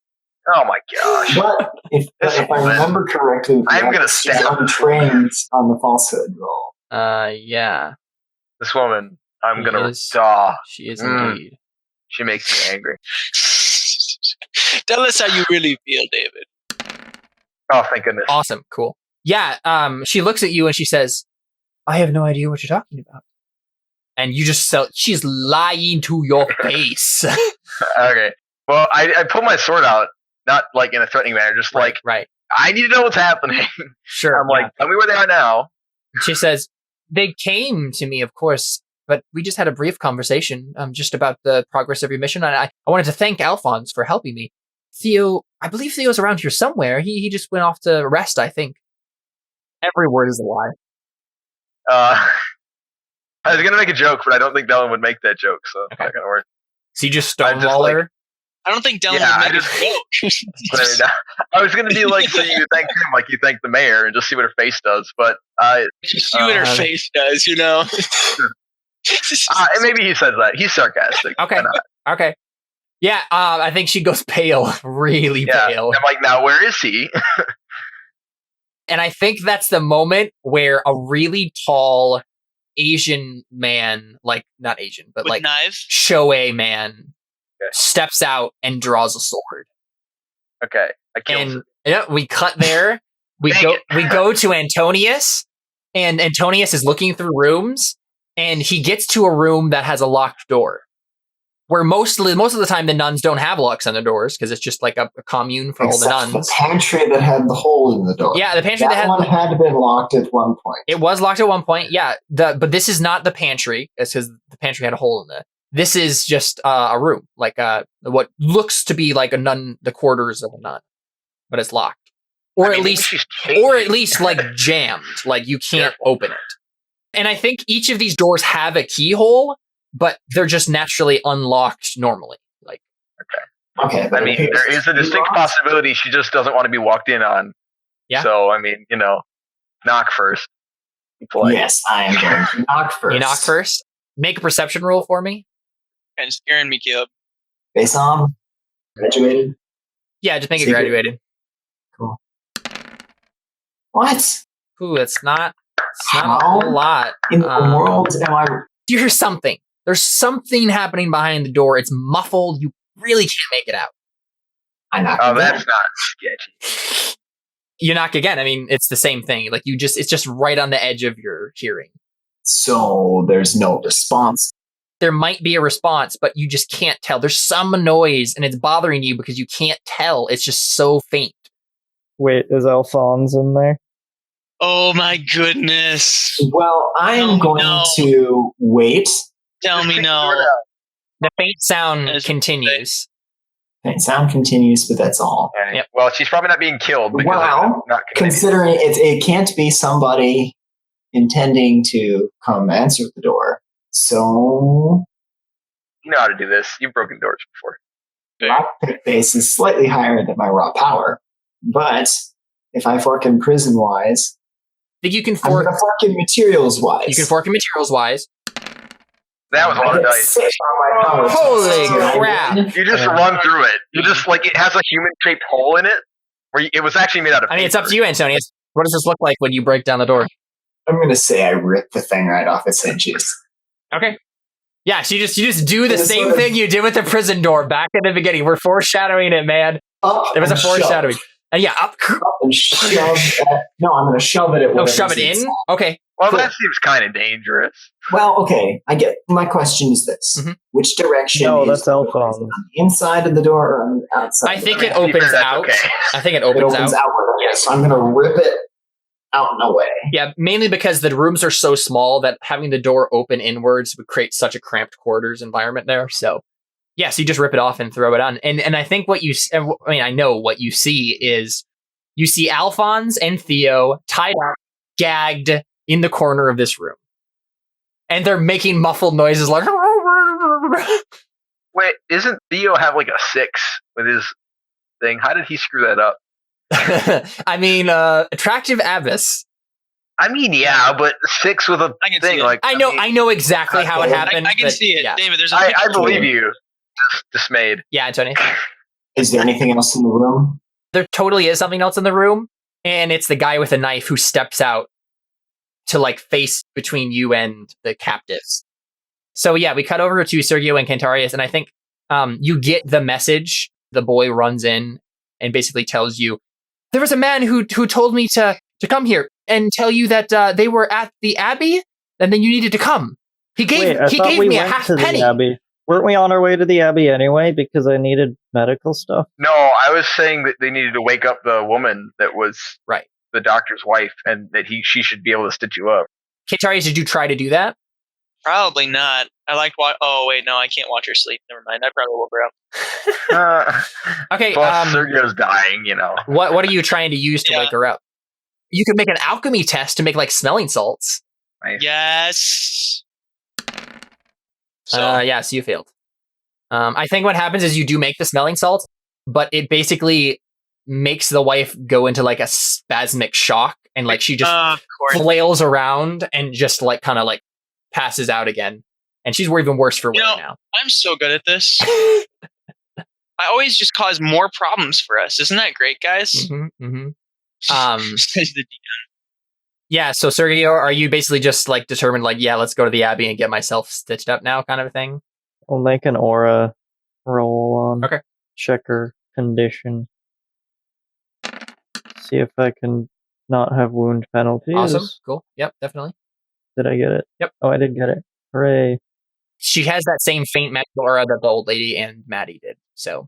Oh my gosh. But if I remember correctly, I'm going to stab her. Trained on the falsehood roll. Yeah. This woman, I'm going to die. She is indeed. She makes me angry. Tell us how you really feel, David. Oh, thank goodness. Awesome. Cool. Yeah. She looks at you and she says, I have no idea what you're talking about. And you just felt she's lying to your face. Okay. Well, I pull my sword out, not like in a threatening manner, just right. I need to know what's happening. Sure. I'm like, tell me where they are now. She says, they came to me, of course, but we just had a brief conversation just about the progress of your mission. And I wanted to thank Alphonse for helping me. Theo, I believe Theo's around here somewhere. He just went off to rest, I think. Every word is a lie. I was going to make a joke, but I don't think Dylan would make that joke, so it's not going to work. So you just stonewall her? I don't think Dylan would make a joke. I was going to be like, so you thank him like you thank the mayor and just see what her face does, but just see what her face does, you know? And maybe he says that. He's sarcastic. Okay. Yeah, I think she goes pale, really pale. I'm like, now where is he? And I think that's the moment where a really tall Asian man, like not Asian, but with like knives? Shoei man, steps out and draws a sword. Okay, I killed it. Yeah, we cut there. We go to Antonius, and Antonius is looking through rooms, and he gets to a room that has a locked door. Where most of the time the nuns don't have locks on their doors because it's just like a commune for all the nuns. The pantry that had the hole in the door. Yeah, the pantry that one had been locked at one point. It was locked at one point. Yeah, but this is not the pantry. It's because the pantry had a hole in it. This is just a room, like what looks to be like a nun, the quarters of a nun, but it's locked, or at least like jammed, like you can't open it. And I think each of these doors have a keyhole. But they're just naturally unlocked normally. Like, okay. I mean, there is a distinct possibility she just doesn't want to be walked in on. Yeah. So, I mean, knock first. Yes, I am going to knock first. You knock first? Make a perception roll for me. And scaring me, Caleb. Based on graduated? Yeah, just make it graduated. Cool. What? Ooh, it's not a whole lot. In the world am I... You hear something. There's something happening behind the door. It's muffled. You really can't make it out. I knock again. That's not sketchy. You knock again. I mean, it's the same thing. Like it's just right on the edge of your hearing. So there's no response. There might be a response, but you just can't tell. There's some noise and it's bothering you because you can't tell. It's just so faint. Wait, is Alphonse in there? Oh my goodness. Well, I'm going to wait. Tell me no. The faint sound continues. Faint sound continues, but that's all. Yep. Well, she's probably not being killed. Well, considering it can't be somebody intending to come answer the door. So... You know how to do this. You've broken doors before. Lockpick base is slightly higher than my raw power. But if I fork in prison-wise... I think you can fork... I'm fork in materials-wise. You can fork in materials-wise. That was a lot of dice. Holy crap. You just run through it. You just, it has a human-shaped hole in it. Where it was actually made out of paper. I mean, it's up to you, Antonius. What does this look like when you break down the door? I'm going to say I ripped the thing right off its hinges. Okay. Yeah, so you just do the same thing you did with the prison door back in the beginning. We're foreshadowing it, man. There was a foreshadowing. Up and shove it. No, I'm going to shove it at shove it in? Inside. Okay. Well, that seems kind of dangerous. Well, okay. My question is this. Mm-hmm. Which direction is that's Alphonse. On the inside of the door or on the outside? I think it opens out. Okay. I think it opens out. Yes. So I'm going to rip it out and away. Yeah, mainly because the rooms are so small that having the door open inwards would create such a cramped quarters environment there. So, yeah, so you just rip it off and throw it on. And I think I know what you see is you see Alphonse and Theo tied up, gagged in the corner of this room. And they're making muffled noises like... Wait, isn't Theo have a 6 with his thing? How did he screw that up? I mean, attractive abbess. I mean, yeah, but 6 with a thing. I know exactly how it happened. I can see it. Yeah. David, there's I believe you. Dismayed. Yeah, Tony. Is there anything else in the room? There totally is something else in the room. And it's the guy with a knife who steps out to face between you and the captives. So yeah, we cut over to Sergio and Cantarius, and I think you get the message. The boy runs in and basically tells you, there was a man who told me to come here and tell you that they were at the Abbey, and then you needed to come. He gave me a half penny. Weren't we on our way to the Abbey anyway because I needed medical stuff? No, I was saying that they needed to wake up the woman that was the doctor's wife, and that she should be able to stitch you up. Kentarius, did you try to do that? Probably not. I like oh wait, no, I can't watch her sleep. Never mind. I probably woke her up. Okay. Sergio's dying. What are you trying to use to wake her up? You could make an alchemy test to make like smelling salts. Nice. Yes. So you failed. I think what happens is you do make the smelling salt, but it basically makes the wife go into like a spasmic shock, and like she just flails around and just like kind of like passes out again, and she's even worse for wear now. I'm so good at this. I always just cause more problems for us. Isn't that great, guys? Says the DM. Yeah, so Sergio, are you basically just like determined like, let's go to the Abbey and get myself stitched up now kind of a thing? I'll make an aura roll on check her condition. See if I can not have wound penalties. Awesome, cool. Yep, definitely. Did I get it? Yep. Oh, I did get it. Hooray. She has that same faint magical aura that the old lady and Maddie did, so.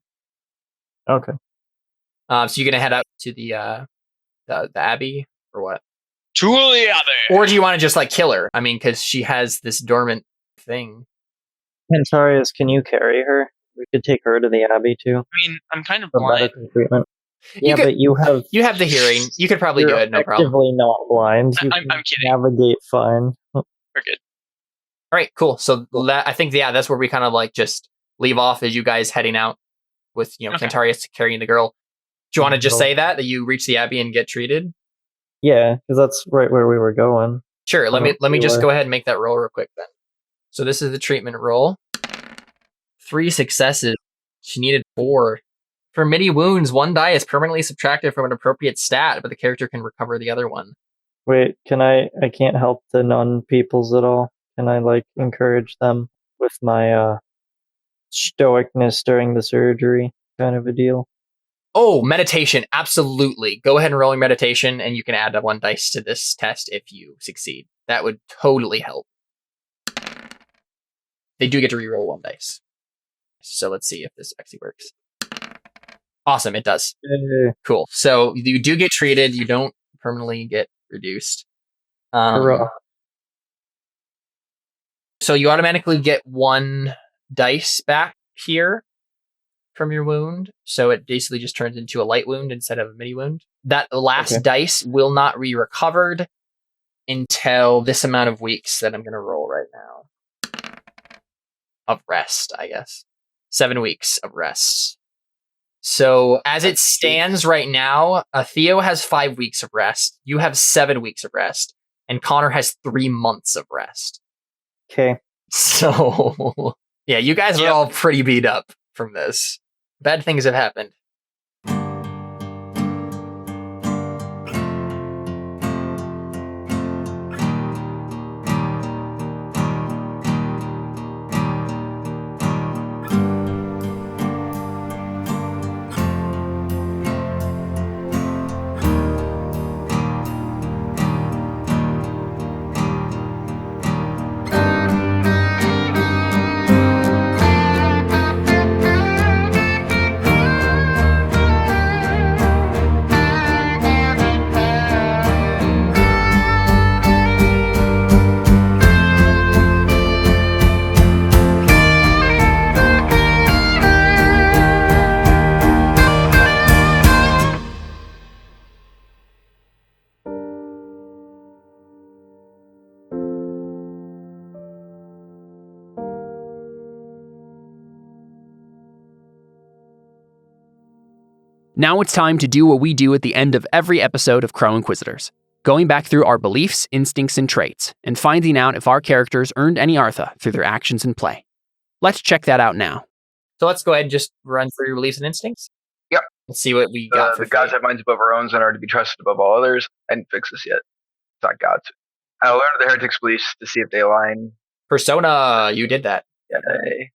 Okay. So you're going to head up to the Abbey, or what? To the Abbey! Or do you want to just, like, kill her? I mean, because she has this dormant thing. Kentarius, can you carry her? We could take her to the Abbey, too. I mean, I'm kind of blind. Treatment. But you have the hearing. You could probably do it, no problem. Effectively not blind. I'm kidding. Navigate fine. We're good. All right, cool. So I think, that's where we kind of, like, just leave off as you guys heading out with, Kentarius carrying the girl. Do you want to just say that you reach the Abbey and get treated? Yeah, because that's right where we were going. Sure. Let me just go ahead and make that roll real quick then. So this is the treatment roll. 3 successes. She needed 4. For many wounds, 1 die is permanently subtracted from an appropriate stat, but the character can recover the other one. Wait, I can't help the non-peoples at all. Can I like encourage them with my stoicness during the surgery kind of a deal? Oh, meditation. Absolutely. Go ahead and roll your meditation, and you can add 1 dice to this test if you succeed. That would totally help. They do get to reroll 1 dice. So let's see if this actually works. Awesome, it does. Cool. So you do get treated. You don't permanently get reduced. So you automatically get 1 dice back here from your wound. So it basically just turns into a light wound instead of a mini wound. That last dice will not be recovered until this amount of weeks that I'm going to roll right now. Of rest, I guess. 7 weeks of rest. So as it stands right now, Theo has 5 weeks of rest. You have 7 weeks of rest. And Connor has 3 months of rest. Okay. So, yeah, you guys are all pretty beat up from this. Bad things have happened. Now it's time to do what we do at the end of every episode of Crow Inquisitors, going back through our beliefs, instincts, and traits, and finding out if our characters earned any Artha through their actions and play. Let's check that out now. So let's go ahead and just run through your beliefs and instincts. Yep. Let's see what we got. The gods have minds above our own and are to be trusted above all others. I didn't fix this yet. It's not gods. I learned the heretics' beliefs to see if they align. Persona, you did that. Yay.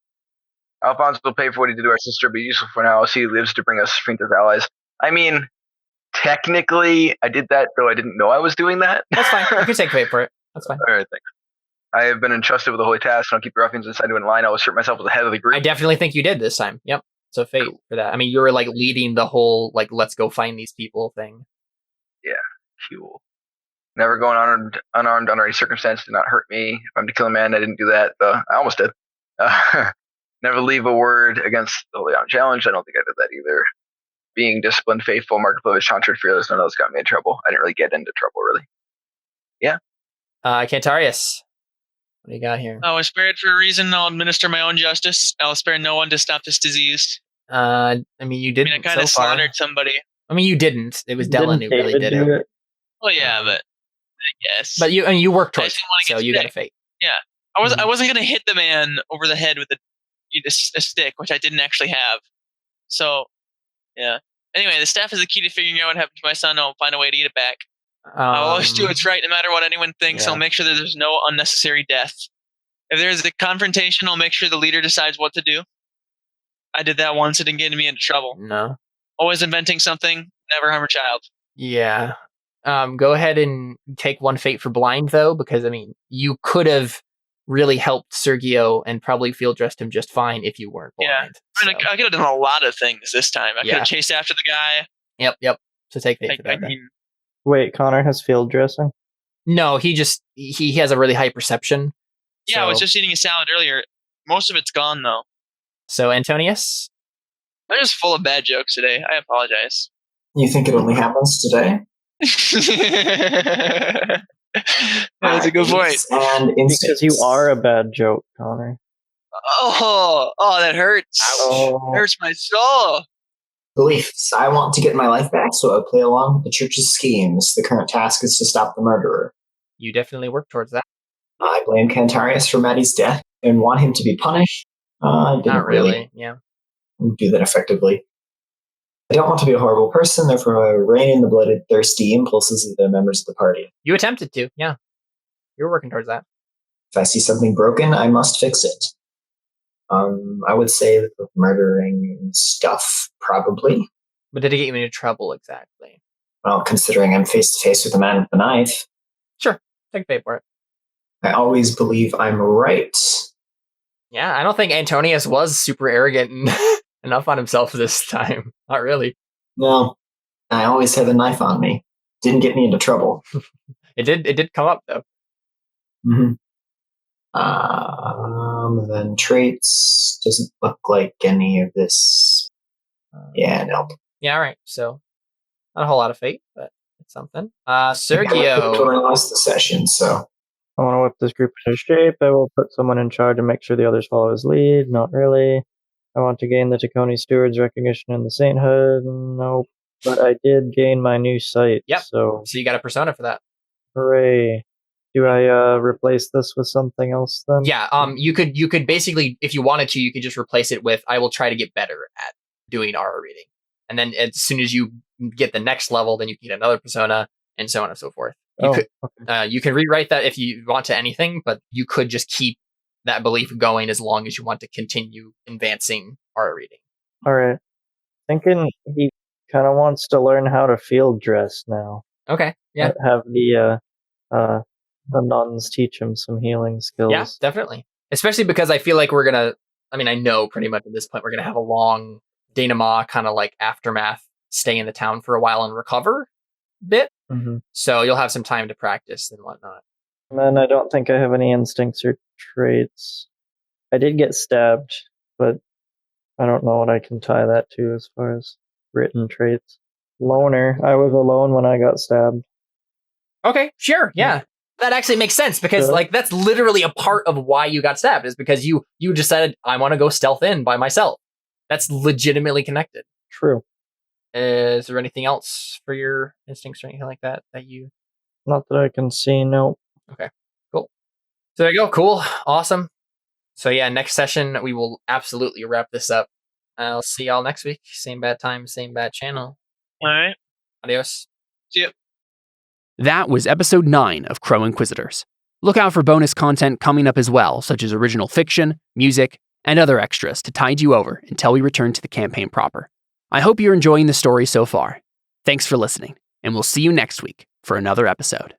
Alphonse will pay for what he did to our sister, but useful for now. He lives to bring us strength of allies. I mean, technically, I did that, though I didn't know I was doing that. That's fine. You can take credit for it. That's fine. All right, thanks. I have been entrusted with a holy task, and I'll keep the ruffians inside in line. I will assert myself as the head of the group. I definitely think you did this time. Yep. So fate for that. I mean, you were like leading the whole like let's go find these people thing. Yeah, cool. Never going unarmed under any circumstance did not hurt me. If I'm to kill a man, I didn't do that. I almost did. Never leave a word against the holy challenge. I don't think I did that either. Being disciplined, faithful, marketplace, contrary, fearless. None of those got me in trouble. I didn't really get into trouble, really. Yeah. Cantarius, what do you got here? I was spared for a reason. I'll administer my own justice. I'll spare no one to stop this disease. I mean, you didn't. I kind of slaughtered somebody. I mean, you didn't. It was Dylan who really did it. Well, yeah, but I guess. But you worked towards it, so you got a fate. Yeah, I wasn't gonna hit the man over the head with a stick, which I didn't actually have. So, yeah. Anyway, the staff is the key to figuring out what happened to my son. I'll find a way to get it back. I'll always do what's right, no matter what anyone thinks. Yeah. I'll make sure that there's no unnecessary death. If there's a confrontation, I'll make sure the leader decides what to do. I did that once. It didn't get me into trouble. No. Always inventing something. Never harm a child. Yeah. Go ahead and take one fate for blind, though, because, I mean, you could have really helped Sergio and probably field dressed him just fine if you weren't blind. Yeah. I mean, I could have done a lot of things this time. I could have chased after the guy. Yep. So take fate for that. Wait, Connor has field dressing? No, he has a really high perception. Yeah, so. I was just eating a salad earlier. Most of it's gone, though. So, Antonius? I'm just full of bad jokes today. I apologize. You think it only happens today? That's a good point. And because you are a bad joke, Connor. Oh, that hurts. Hurts my soul. Beliefs. I want to get my life back, so I play along with the church's schemes. The current task is to stop the murderer. You definitely work towards that. I blame Cantarius for Maddie's death and want him to be punished. Not really. Yeah. Do that effectively. I don't want to be a horrible person, therefore I rein in the bloodthirsty impulses of the members of the party. You attempted to, yeah. You're working towards that. If I see something broken, I must fix it. I would say that the murdering stuff, probably. But did it get you into trouble exactly? Well, considering I'm face to face with a man with a knife. Sure, take fate for it. I always believe I'm right. Yeah, I don't think Antonius was super arrogant enough on himself this time. Not really. No, I always had a knife on me. Didn't get me into trouble. It did come up though. Mm-hmm. Then traits doesn't look like any of this. Yeah, nope. Yeah, all right. So not a whole lot of fate, but it's something. Sergio. I lost the session, so I want to whip this group into shape. I will put someone in charge and make sure the others follow his lead. Not really. I want to gain the Taconi Steward's recognition and the sainthood. Nope. But I did gain my new sight. Yep. So you got a persona for that. Hooray. Do I replace this with something else then? Yeah, you could basically, if you wanted to, you could just replace it with, I will try to get better at doing aura reading. And then as soon as you get the next level, then you can get another persona, and so on and so forth. You can rewrite that if you want to anything, but you could just keep that belief going as long as you want to continue advancing aura reading. All right. Thinking he kind of wants to learn how to field dress now. Okay, yeah. Have the nuns teach him some healing skills. Yeah, definitely. Especially because I feel like I know pretty much at this point we're going to have a long denouement kind of like aftermath, stay in the town for a while and recover bit. Mm-hmm. So you'll have some time to practice and whatnot. And then I don't think I have any instincts or traits. I did get stabbed, but I don't know what I can tie that to as far as written traits. Loner. I was alone when I got stabbed. Okay, sure, yeah. That actually makes sense because that's literally a part of why you got stabbed is because you decided I want to go stealth in by myself. That's legitimately connected. True. Is there anything else for your instincts or anything like that you? Not that I can see, no. Okay, cool. So there you go, cool, awesome. So yeah, next session we will absolutely wrap this up. I'll see y'all next week. Same bad time, same bad channel. All right. Adios. See ya. That was episode 9 of Crow Inquisitors. Look out for bonus content coming up as well, such as original fiction, music, and other extras to tide you over until we return to the campaign proper. I hope you're enjoying the story so far. Thanks for listening, and we'll see you next week for another episode.